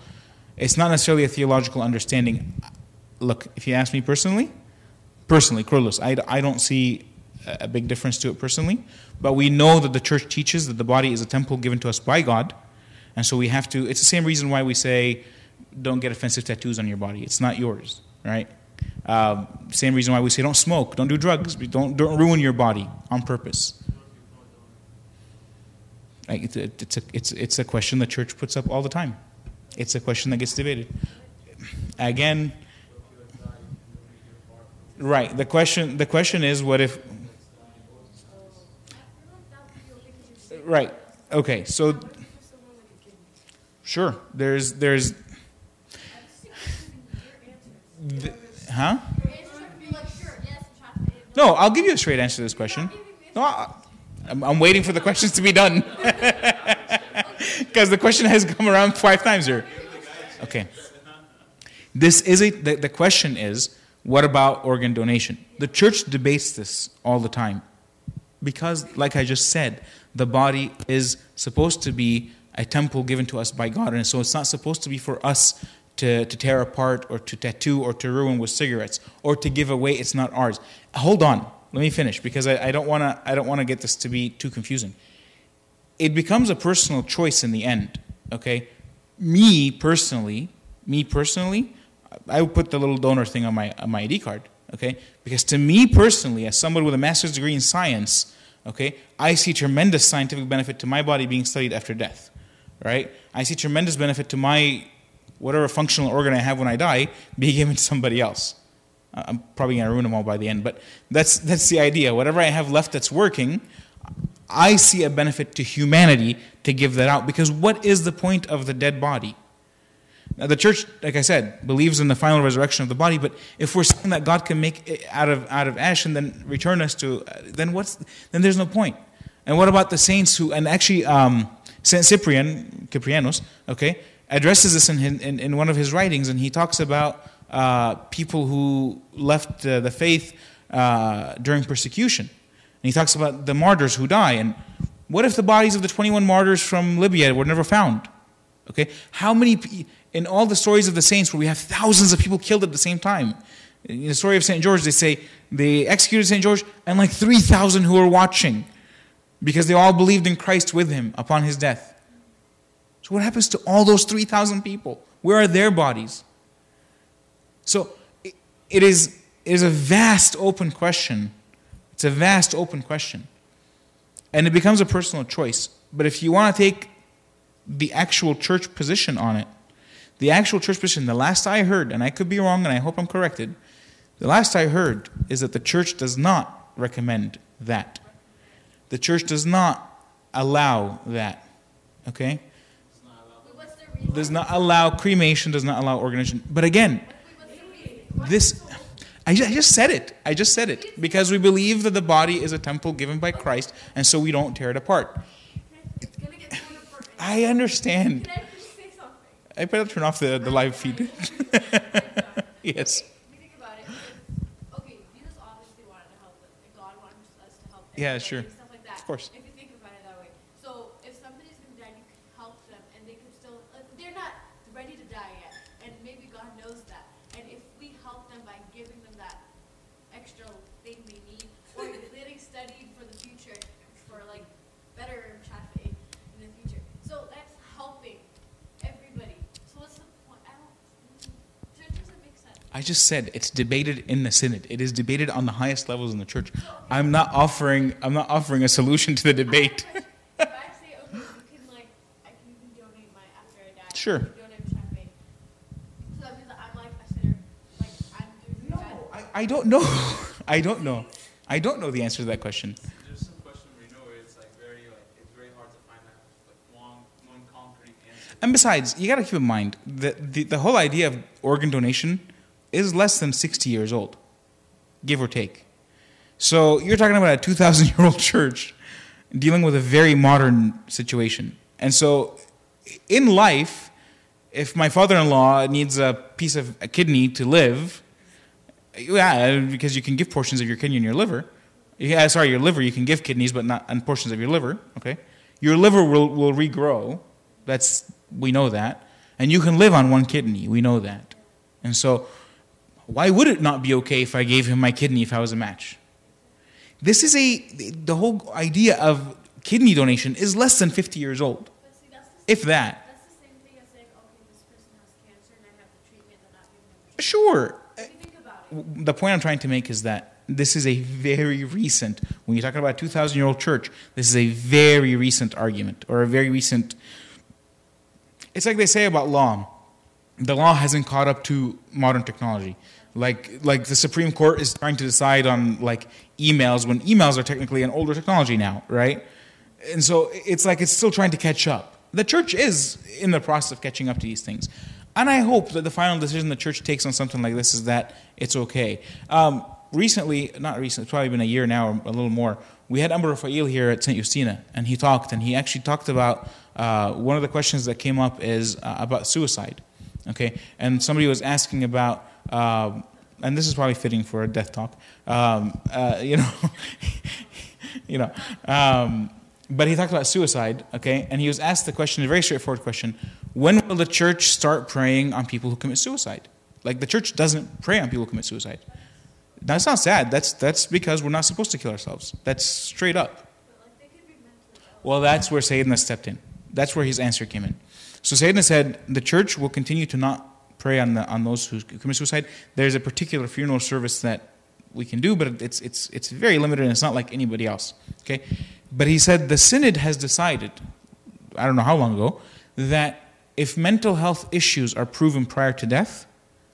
understanding. Look, if you ask me personally, Kirollos, I don't see a big difference to it personally, but we know that the church teaches that the body is a temple given to us by God, and so we have to. It's the same reason why we say don't get offensive tattoos on your body. It's not yours, right? Same reason why we say don't smoke, don't do drugs, don't ruin your body on purpose. It's a question the church puts up all the time. It's a question that gets debated. Again, right? The question is, what if? Right. Okay. So, sure. There's. Huh? No, I'll give you a straight answer to this question. No, I'm waiting for the questions to be done. Because the question has come around 5 times here. Okay. The question is, what about organ donation? The church debates this all the time. Because, like I just said, the body is supposed to be a temple given to us by God. And so it's not supposed to be for us to tear apart or to tattoo or to ruin with cigarettes or to give away. It's not ours. Hold on. Let me finish, because I don't want to get this to be too confusing. It becomes a personal choice in the end. Okay? Me personally, I would put the little donor thing on my ID card. Okay? Because to me personally, as someone with a master's degree in science, okay, I see tremendous scientific benefit to my body being studied after death. Right? I see tremendous benefit to my whatever functional organ I have when I die being given to somebody else. I'm probably going to ruin them all by the end, but that's the idea. Whatever I have left that's working, I see a benefit to humanity to give that out. Because what is the point of the dead body? Now, the church, like I said, believes in the final resurrection of the body, but if we're saying that God can make it out of ash and then return us to, then there's no point. And what about the saints who, and actually Saint Ciprianos, okay, addresses this in one of his writings, and he talks about people who left the faith during persecution. And he talks about the martyrs who die. And what if the bodies of the 21 martyrs from Libya were never found? Okay, how many, in all the stories of the saints where we have thousands of people killed at the same time, in the story of St. George, they say they executed St. George and like 3,000 who were watching because they all believed in Christ with him upon his death. So what happens to all those 3,000 people? Where are their bodies? So it is a vast open question. It's a vast open question. And it becomes a personal choice. But if you want to take the actual church position on it, the actual church position, the last I heard, and I could be wrong and I hope I'm corrected, the last I heard is that the church does not recommend that. The church does not allow that. Okay? Does not allow cremation, does not allow organization. But again, I just said it. Because we believe that the body is a temple given by Christ, and so we don't tear it apart. I understand. Can I just say something? I better turn off the live feed. Yes. We think about it. Okay, Jesus obviously wanted to help us, and God wanted us to help them. Yeah, sure. And stuff like that. Of course. If you think about it that way. So if somebody's going to die, you can help them, and they could still, they're not ready to die yet, and maybe God knows that. And if we help them by giving them that extra thing they need, or getting studied for the future, I just said it's debated in the synod. It is debated on the highest levels in the church. I'm not offering a solution to the debate. If I say, okay, you can donate my after I die. Sure. You can donate champagne. So that means that I'm like a sinner. Like I'm doing bad. I don't know. I don't know. I don't know the answer to that question. There's some question we know where it's very hard to find that one concrete answer. And besides, you got to keep in mind that the whole idea of organ donation is less than 60 years old, give or take. So you're talking about a 2,000-year-old church dealing with a very modern situation. And so in life, if my father-in-law needs a kidney to live, yeah, because you can give portions of your kidney and your liver. Yeah, sorry, your liver, you can give kidneys, but not and portions of your liver, okay? Your liver will regrow. We know that. And you can live on one kidney. We know that. And so why would it not be okay if I gave him my kidney if I was a match? The whole idea of kidney donation is less than 50 years old. But see, If that. That's the same thing as saying, okay, this person has cancer and I have the treatment and not giving them the treatment. Sure. What do you think about it? The point I'm trying to make is that this is a very recent, when you're talking about a 2,000-year-old church, this is a very recent argument, or a very recent, it's like they say about law. The law hasn't caught up to modern technology. Like the Supreme Court is trying to decide on emails, when emails are technically an older technology now, right? And so it's still trying to catch up. The church is in the process of catching up to these things. And I hope that the final decision the church takes on something like this is that it's okay. Recently, it's probably been a year now or a little more, we had Amber Rafael here at St. Justina, and he actually talked about, one of the questions that came up is about suicide. Okay, and somebody was asking about, and this is probably fitting for a death talk, but he talked about suicide, okay, and he was asked the question, a very straightforward question, when will the church start praying on people who commit suicide? Like, the church doesn't pray on people who commit suicide. That's not sad, that's because we're not supposed to kill ourselves. That's straight up. Well, that's where Sayyidina stepped in. That's where his answer came in. So Sayyidina said, the church will continue to not pray on those who commit suicide. There's a particular funeral service that we can do, but it's very limited and it's not like anybody else. Okay? But he said the synod has decided, I don't know how long ago, that if mental health issues are proven prior to death,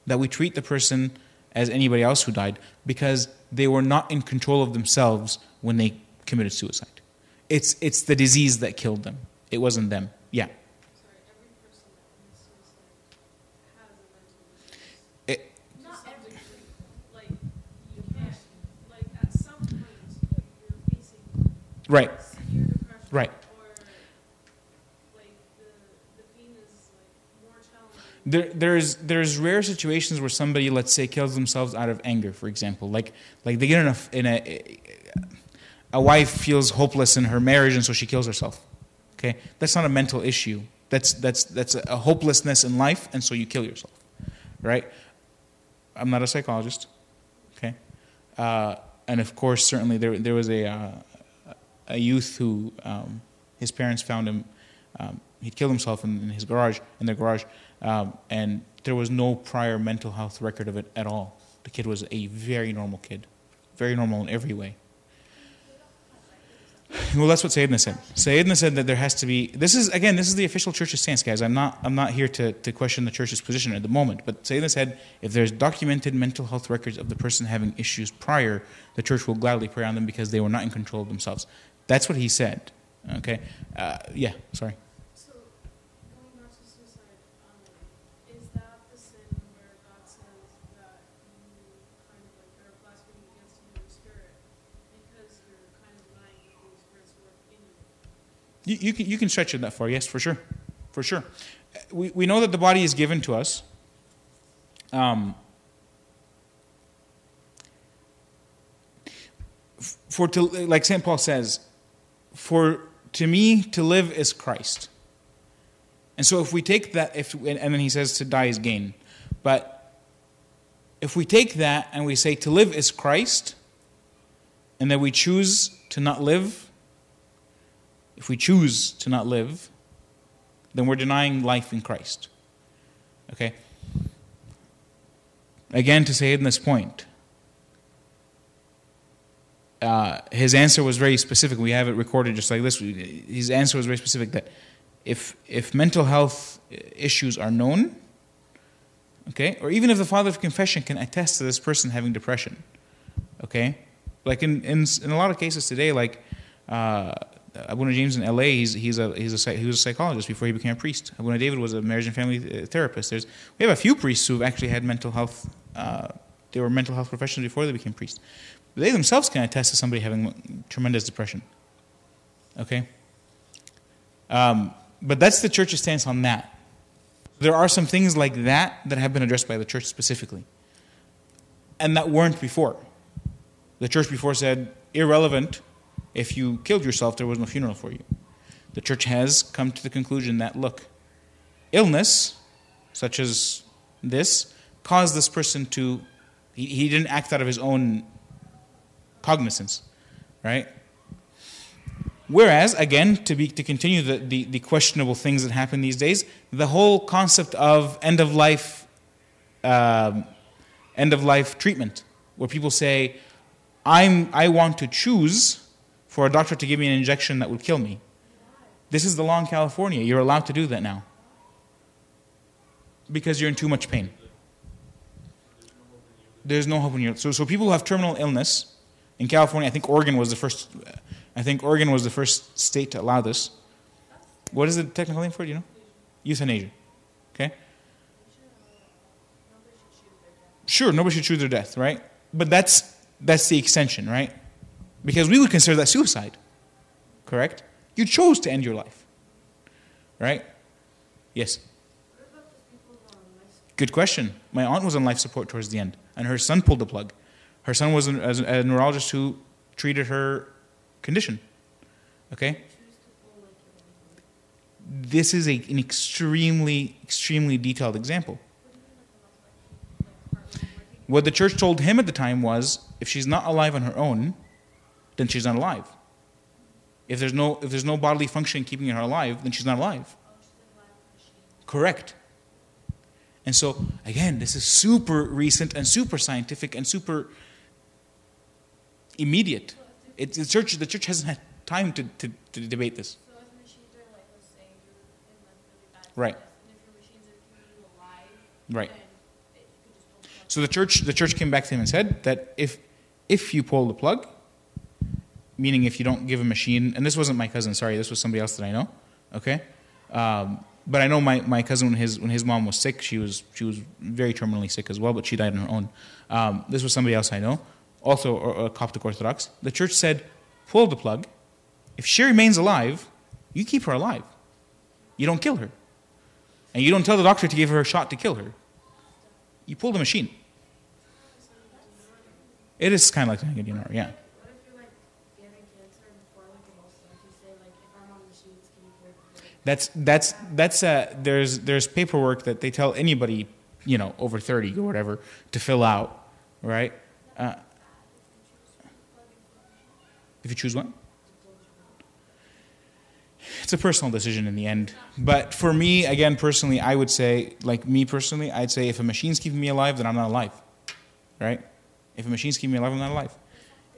that we treat the person as anybody else who died because they were not in control of themselves when they committed suicide. It's the disease that killed them. It wasn't them. Yeah. Sorry, every person that commits suicide has a mental disease. Not every, you can't, at some point you're facing Right. severe depression. Right. Or the pain is more challenging. There's rare situations where somebody, let's say, kills themselves out of anger, for example. Like they get a wife feels hopeless in her marriage and so she kills herself. Okay, that's not a mental issue. That's a hopelessness in life, and so you kill yourself, right? I'm not a psychologist. Okay, and of course, certainly there was a youth who his parents found him. He'd killed himself in their garage, and there was no prior mental health record of it at all. The kid was a very normal kid, very normal in every way. Well, that's what Sayyidina said. Sayyidina said that there has to be. This is the official church's stance, guys. I'm not here to question the church's position at the moment. But Sayyidina said if there's documented mental health records of the person having issues prior, the church will gladly pray on them because they were not in control of themselves. That's what he said. Okay. Yeah. Sorry. So, going back to suicide, is that the sin where God says that you kind of are blaspheming against the Holy Spirit because you're kind of denying the Holy Spirit's work in you? You can stretch it that far. Yes, for sure. For sure. We know that the body is given to us. Like St. Paul says, to me to live is Christ. And so if we take that, and then he says to die is gain. But if we take that and we say to live is Christ, and that we choose to not live, if we choose to not live, then we're denying life in Christ. Okay? again, to say in this point, his answer was very specific. We have it recorded just like this. His answer was very specific that if mental health issues are known, okay, or even if the father of confession can attest to this person having depression, okay, like in a lot of cases today, like Abuna James in L.A., he was a psychologist before he became a priest. Abuna David was a marriage and family therapist. We have a few priests who've actually had mental health. They were mental health professionals before they became priests. They themselves can attest to somebody having tremendous depression. Okay? But that's the church's stance on that. There are some things like that have been addressed by the church specifically. And that weren't before. The church before said, irrelevant, if you killed yourself, there was no funeral for you. The church has come to the conclusion that, look, illness, such as this, caused this person to, he didn't act out of his own cognizance, right? Whereas, again, to continue the questionable things that happen these days, the whole concept of end of life treatment, where people say, I want to choose for a doctor to give me an injection that would kill me. This is the law in California. You're allowed to do that now because you're in too much pain. There's no hope in you. So people who have terminal illness in California, I think Oregon was the first state to allow this. What is the technical name for it? You know, euthanasia. Okay. Sure, nobody should choose their death, right? But that's the extension, right? Because we would consider that suicide, correct? You chose to end your life, right? Yes. Good question. My aunt was on life support towards the end, and her son pulled the plug. Her son was a neurologist who treated her condition. Okay? This is an extremely, extremely detailed example. What the church told him at the time was, if she's not alive on her own, then she's not alive. If there's no bodily function keeping her alive, then she's not alive. Correct. And so, again, this is super recent and super scientific and super immediate. The church hasn't had time to debate this. So if machines are like, let's say you're in like really bad Right. status, and if your machines are keeping you alive, Right. then you could just pull the plug. So the church came back to him and said that if you pull the plug, meaning if you don't give a machine, and this wasn't my cousin, sorry, this was somebody else that I know, okay? But I know my cousin, when his mom was sick, she was very terminally sick as well, but she died on her own. This was somebody else I know, also a Coptic Orthodox. The church said, pull the plug. If she remains alive, you keep her alive. You don't kill her. And you don't tell the doctor to give her a shot to kill her. You pull the machine. It is kind of like a dinar, yeah. What if you're like getting cancer before like a most if you say like if I'm on machines, can you pull the There's paperwork that they tell anybody, over 30 or whatever, to fill out, right? If you choose what? It's a personal decision in the end. But for me, again, personally, I would say, I'd say if a machine's keeping me alive, then I'm not alive, right? If a machine's keeping me alive, I'm not alive.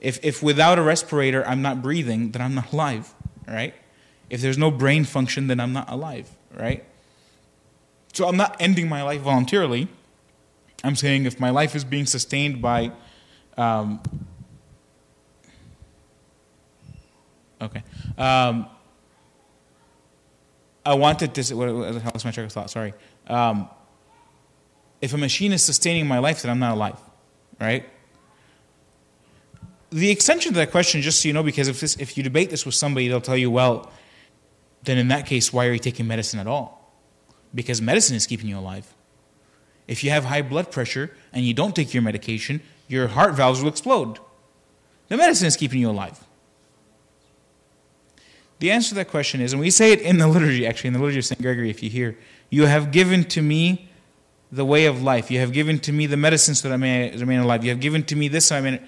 If without a respirator I'm not breathing, then I'm not alive, right? If there's no brain function, then I'm not alive, right? So I'm not ending my life voluntarily. I'm saying if my life is being sustained by... okay. I wanted to... What was my track of thought? Sorry. If a machine is sustaining my life, then I'm not alive, right? The extension to that question, just so you know, because if you debate this with somebody, they'll tell you, well, then in that case, why are you taking medicine at all? Because medicine is keeping you alive. If you have high blood pressure and you don't take your medication, your heart valves will explode. The medicine is keeping you alive. The answer to that question is, and we say it in the liturgy, actually, in the liturgy of St. Gregory, if you hear, you have given to me the way of life. You have given to me the medicine so that I may remain alive. You have given to me this so I may...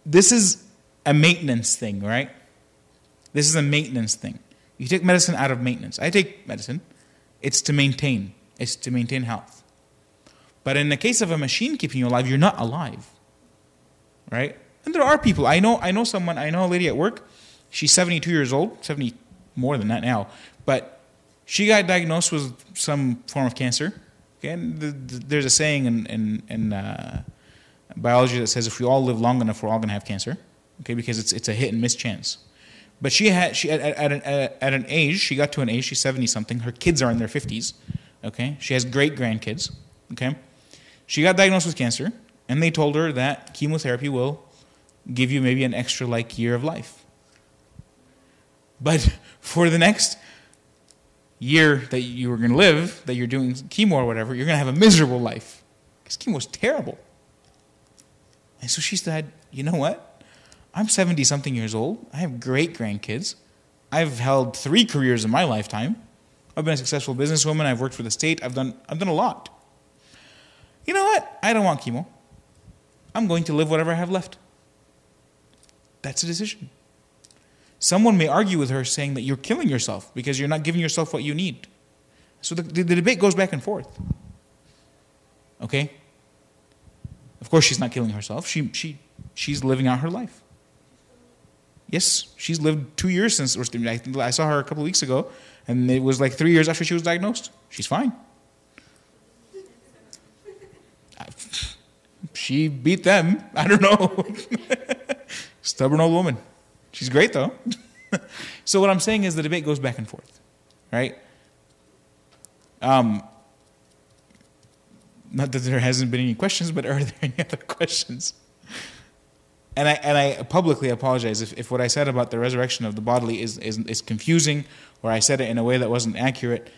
This is a maintenance thing, right? This is a maintenance thing. You take medicine out of maintenance. I take medicine. It's to maintain. It's to maintain health. But in the case of a machine keeping you alive, you're not alive, right? And there are people. I know a lady at work. She's 72 years old, 70 more than that now. But she got diagnosed with some form of cancer. Okay, and there's a saying in biology that says if we all live long enough, we're all going to have cancer. Okay, because it's a hit and miss chance. But at an age, she got to an age, she's 70 something. Her kids are in their 50s. Okay, she has great grandkids. Okay, she got diagnosed with cancer, and they told her that chemotherapy will give you maybe an extra year of life. But for the next year that you were going to live, that you're doing chemo or whatever, you're going to have a miserable life. Because chemo is terrible. And so she said, you know what? I'm 70-something years old. I have great grandkids. I've held 3 careers in my lifetime. I've been a successful businesswoman. I've worked for the state. I've done a lot. You know what? I don't want chemo. I'm going to live whatever I have left. That's a decision. Someone may argue with her saying that you're killing yourself because you're not giving yourself what you need. So the debate goes back and forth. Okay? Of course she's not killing herself. She's living out her life. Yes, she's lived 2 years since, I saw her a couple of weeks ago, and it was 3 years after she was diagnosed. She's fine. She beat them. I don't know. Stubborn old woman. She's great, though. So what I'm saying is the debate goes back and forth, right? Not that there hasn't been any questions, but are there any other questions? And I publicly apologize if what I said about the resurrection of the bodily is confusing, or I said it in a way that wasn't accurate.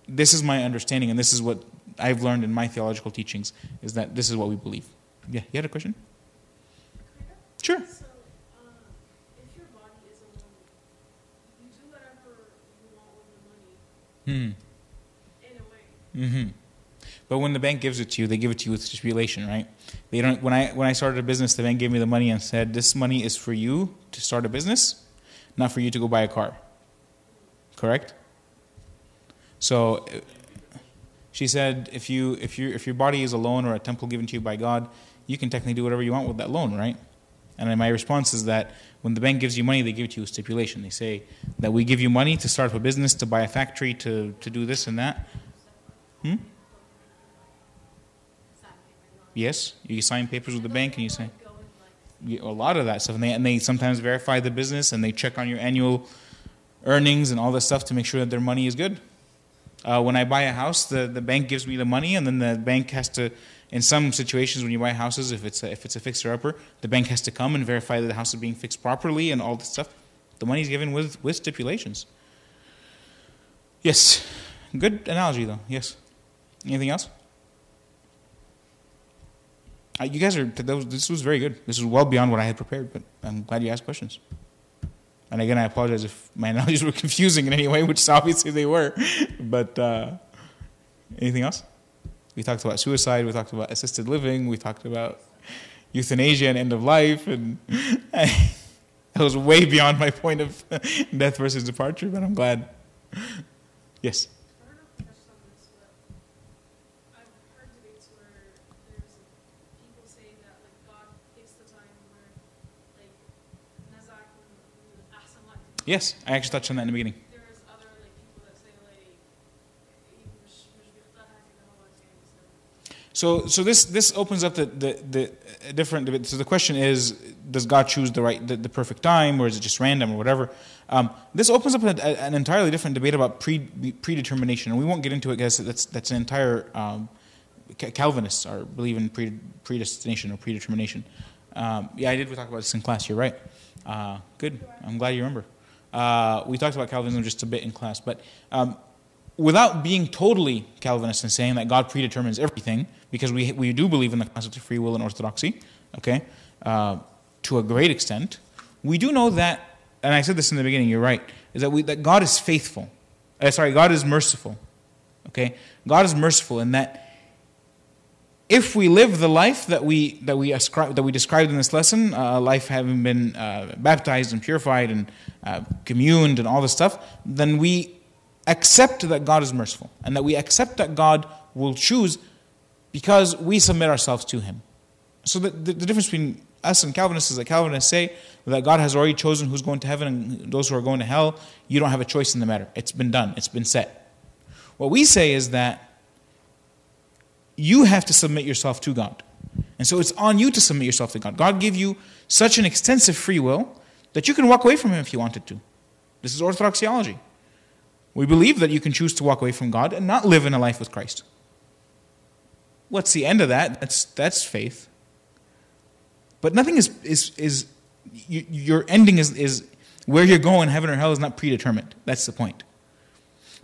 This is my understanding, and this is what I've learned in my theological teachings, is that this is what we believe. Yeah, you had a question? Sure. So, if your body is a woman, you do whatever you want with the money. In a way. Mm-hmm. But when the bank gives it to you, they give it to you with stipulation, right? They don't. When I started a business, the bank gave me the money and said, "This money is for you to start a business, not for you to go buy a car." Correct? So she said, if your body is a loan or a temple given to you by God, you can technically do whatever you want with that loan, right? And then my response is that when the bank gives you money, they give it to you with stipulation. They say that we give you money to start up a business, to buy a factory, to do this and that. Yes, you sign papers with the bank, and you say a lot of that stuff, and they sometimes verify the business, and they check on your annual earnings and all this stuff to make sure that their money is good. When I buy a house, the bank gives me the money, and then the bank has to, in some situations when you buy houses, if it's a fixer-upper, the bank has to come and verify that the house is being fixed properly and all this stuff. The money is given with stipulations. Yes, good analogy though. Yes. Anything else? You guys this was very good. This was well beyond what I had prepared, but I'm glad you asked questions. And again, I apologize if my analogies were confusing in any way, which obviously they were. But anything else? We talked about suicide. We talked about assisted living. We talked about euthanasia and end of life. And that was way beyond my point of death versus departure, but I'm glad. Yes? I don't know if you touched on this, but I've heard debates where there's people saying that God takes the time where Nazak and Asamat. Yes, I actually touched on that in the beginning. There's other people that say So this opens up the different debate. So the question is, does God choose the perfect time, or is it just random, or whatever? This opens up an entirely different debate about predetermination, and we won't get into it because that's an entire Calvinists believe in predestination or predetermination. Yeah, I did. We talked about this in class. You're right. Good. I'm glad you remember. We talked about Calvinism just a bit in class, but without being totally Calvinist and saying that God predetermines everything, because we do believe in the concept of free will and orthodoxy, okay, to a great extent, we do know that, and I said this in the beginning, you're right, is that God is faithful. God is merciful. Okay? God is merciful in that if we live the life that we described in this lesson, life having been baptized and purified and communed and all this stuff, then we accept that God is merciful, and that we accept that God will choose because we submit ourselves to Him. So the difference between us and Calvinists is that Calvinists say that God has already chosen who's going to heaven and those who are going to hell. You don't have a choice in the matter. It's been done. It's been set. What we say is that you have to submit yourself to God. And so it's on you to submit yourself to God. God gave you such an extensive free will that you can walk away from Him if you wanted to. This is Orthodox theology. We believe that you can choose to walk away from God and not live in a life with Christ. What's the end of that? That's faith. But nothing your ending is where you're going, heaven or hell, is not predetermined. That's the point.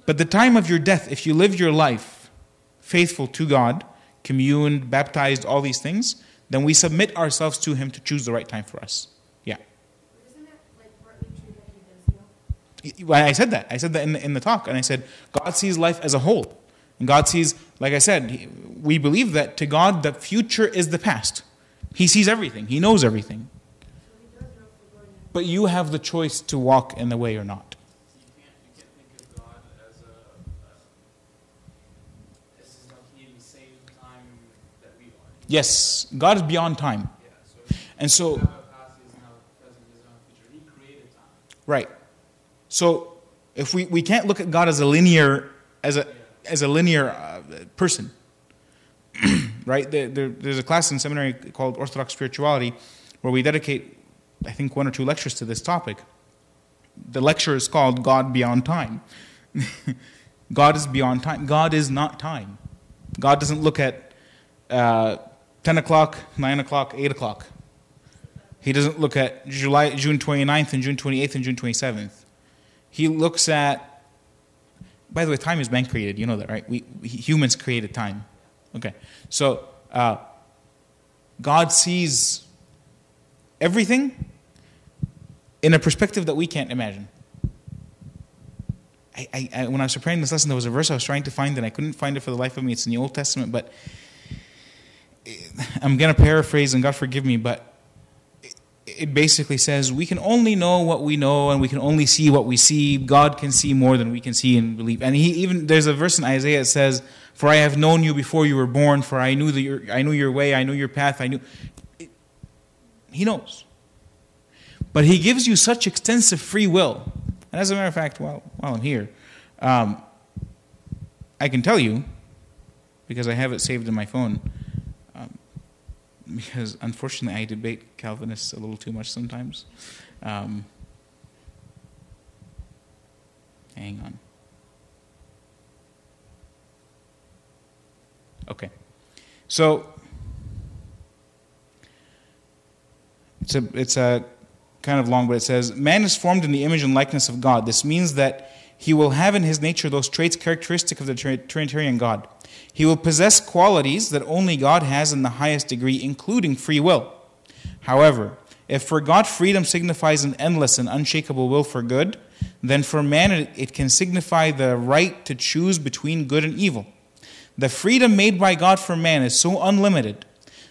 But the time of your death, if you live your life faithful to God, communed, baptized, all these things, then we submit ourselves to Him to choose the right time for us. Yeah. Isn't it like partly true that He does know? I said that. I said that in the talk. And I said, God sees life as a whole. And God sees, like I said, we believe that to God, the future is the past. He sees everything. He knows everything. So He does know if we're going to. But you have the choice to walk in the way or not. You can't think of God as this is not He in the same time that we are. Yes, God is beyond time. Yeah, so And so, He has a past, He is now present, He is now future. He created time. right. So, if we can't look at God as a linear, person. Right? There's a class in seminary called Orthodox Spirituality where we dedicate, I think, 1 or 2 lectures to this topic. The lecture is called God Beyond Time. God is beyond time. God is not time. God doesn't look at 10 o'clock, 9 o'clock, 8 o'clock. He doesn't look at June 29th and June 28th and June 27th. He looks at, by the way, time is man created. You know that, right? We humans created time. Okay. So, God sees everything in a perspective that we can't imagine. When I was preparing this lesson, there was a verse I was trying to find and I couldn't find it for the life of me. It's in the Old Testament, but I'm going to paraphrase, and God forgive me, but it basically says we can only know what we know and we can only see what we see. God can see more than we can see and believe. And there's a verse in Isaiah that says, "For I have known you before you were born, for I knew your way, I knew your path, He knows. But He gives you such extensive free will. And as a matter of fact, while I'm here, I can tell you, because I have it saved in my phone, because unfortunately I debate Calvinists a little too much sometimes. Hang on. Okay. So, it's a kind of long, but it says, "Man is formed in the image and likeness of God. This means that he will have in his nature those traits characteristic of the Trinitarian God. He will possess qualities that only God has in the highest degree, including free will. However, if for God freedom signifies an endless and unshakable will for good, then for man it can signify the right to choose between good and evil. The freedom made by God for man is so unlimited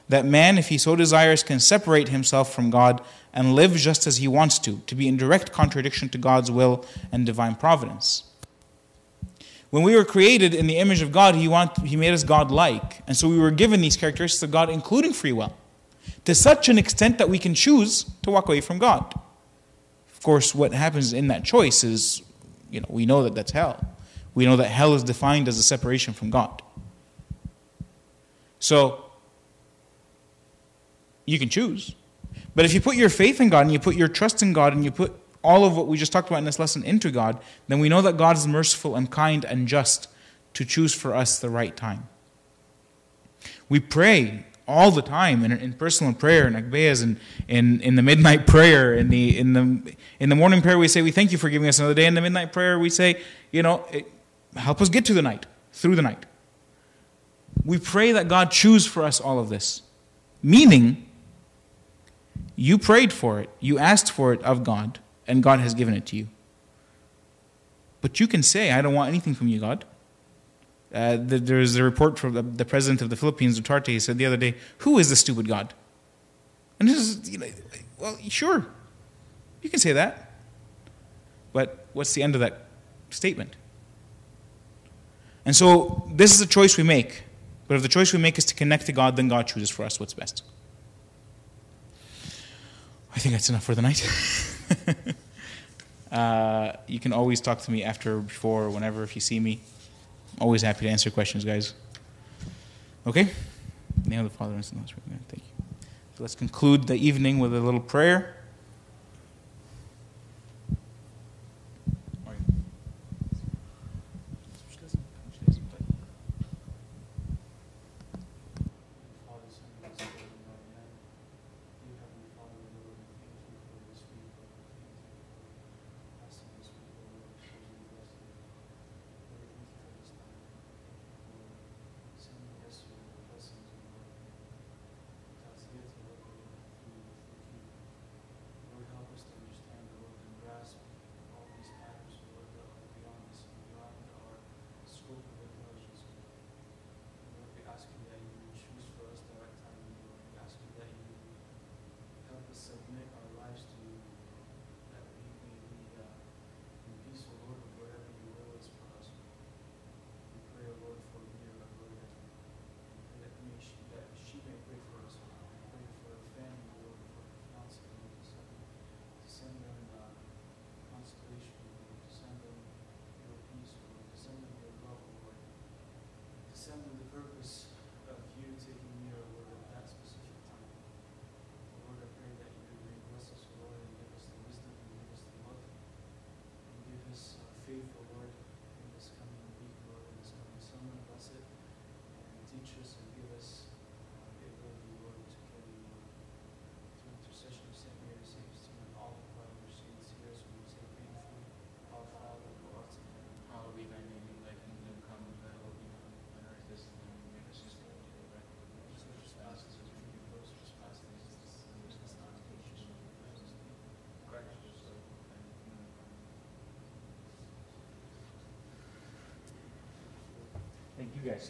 that man, if he so desires, can separate himself from God and live just as he wants to be in direct contradiction to God's will and divine providence. When we were created in the image of God, He made us God-like. And so we were given these characteristics of God, including free will, to such an extent that we can choose to walk away from God. Of course, what happens in that choice is, we know that that's hell. We know that hell is defined as a separation from God. So, you can choose. But if you put your faith in God and you put your trust in God and you put all of what we just talked about in this lesson into God, then we know that God is merciful and kind and just to choose for us the right time. We pray all the time in personal prayer, in Agbayas, and in the midnight prayer, in the morning prayer we say, we thank you for giving us another day. In the midnight prayer we say, help us get to the night, through the night. We pray that God choose for us all of this. Meaning, you prayed for it, you asked for it of God, and God has given it to you. But you can say, I don't want anything from you, God. There's a report from the president of the Philippines, Duterte. He said the other day, who is the stupid God? And this is, well, sure, you can say that. But what's the end of that statement? And so this is a choice we make But if the choice we make is to connect to God, then God chooses for us what's best. I think that's enough for the night. You can always talk to me after, before, or whenever if you see me. I'm always happy to answer questions, guys. Okay? In the name of the Father, and the Son, and the Holy Spirit. Thank you. So let's conclude the evening with a little prayer. Submit our lives to you, that we may be in peace, O Lord, of whatever your will is for us. We pray, O Lord, for Mira, Lord, that she may pray for us. We pray for her family, Lord, for her fiancé, Lord, to send them consolation, Lord, to send them your peace, Lord, to send them your love, Lord, to send them the purpose of you taking Mira, Lord, at that specific time. Lord, I pray that you would bless us, Lord, and give us the wisdom, and give us the love, and give us faith, O Lord, in this coming week, Lord, in this coming summer. Bless it, and teach us and give us the ability, Lord, to carry you, Lord. Through intercession of Saint Mary, Saint Christine, and all the Father saints here, so we say faithfully, Our Father, who art in heaven, hallowed be thy name, thy kingdom come, thy will be done, on earth as it is in heaven. Give us this day our daily bread, and forgive us our trespasses, as we forgive those who trespass against us. Thank you, guys.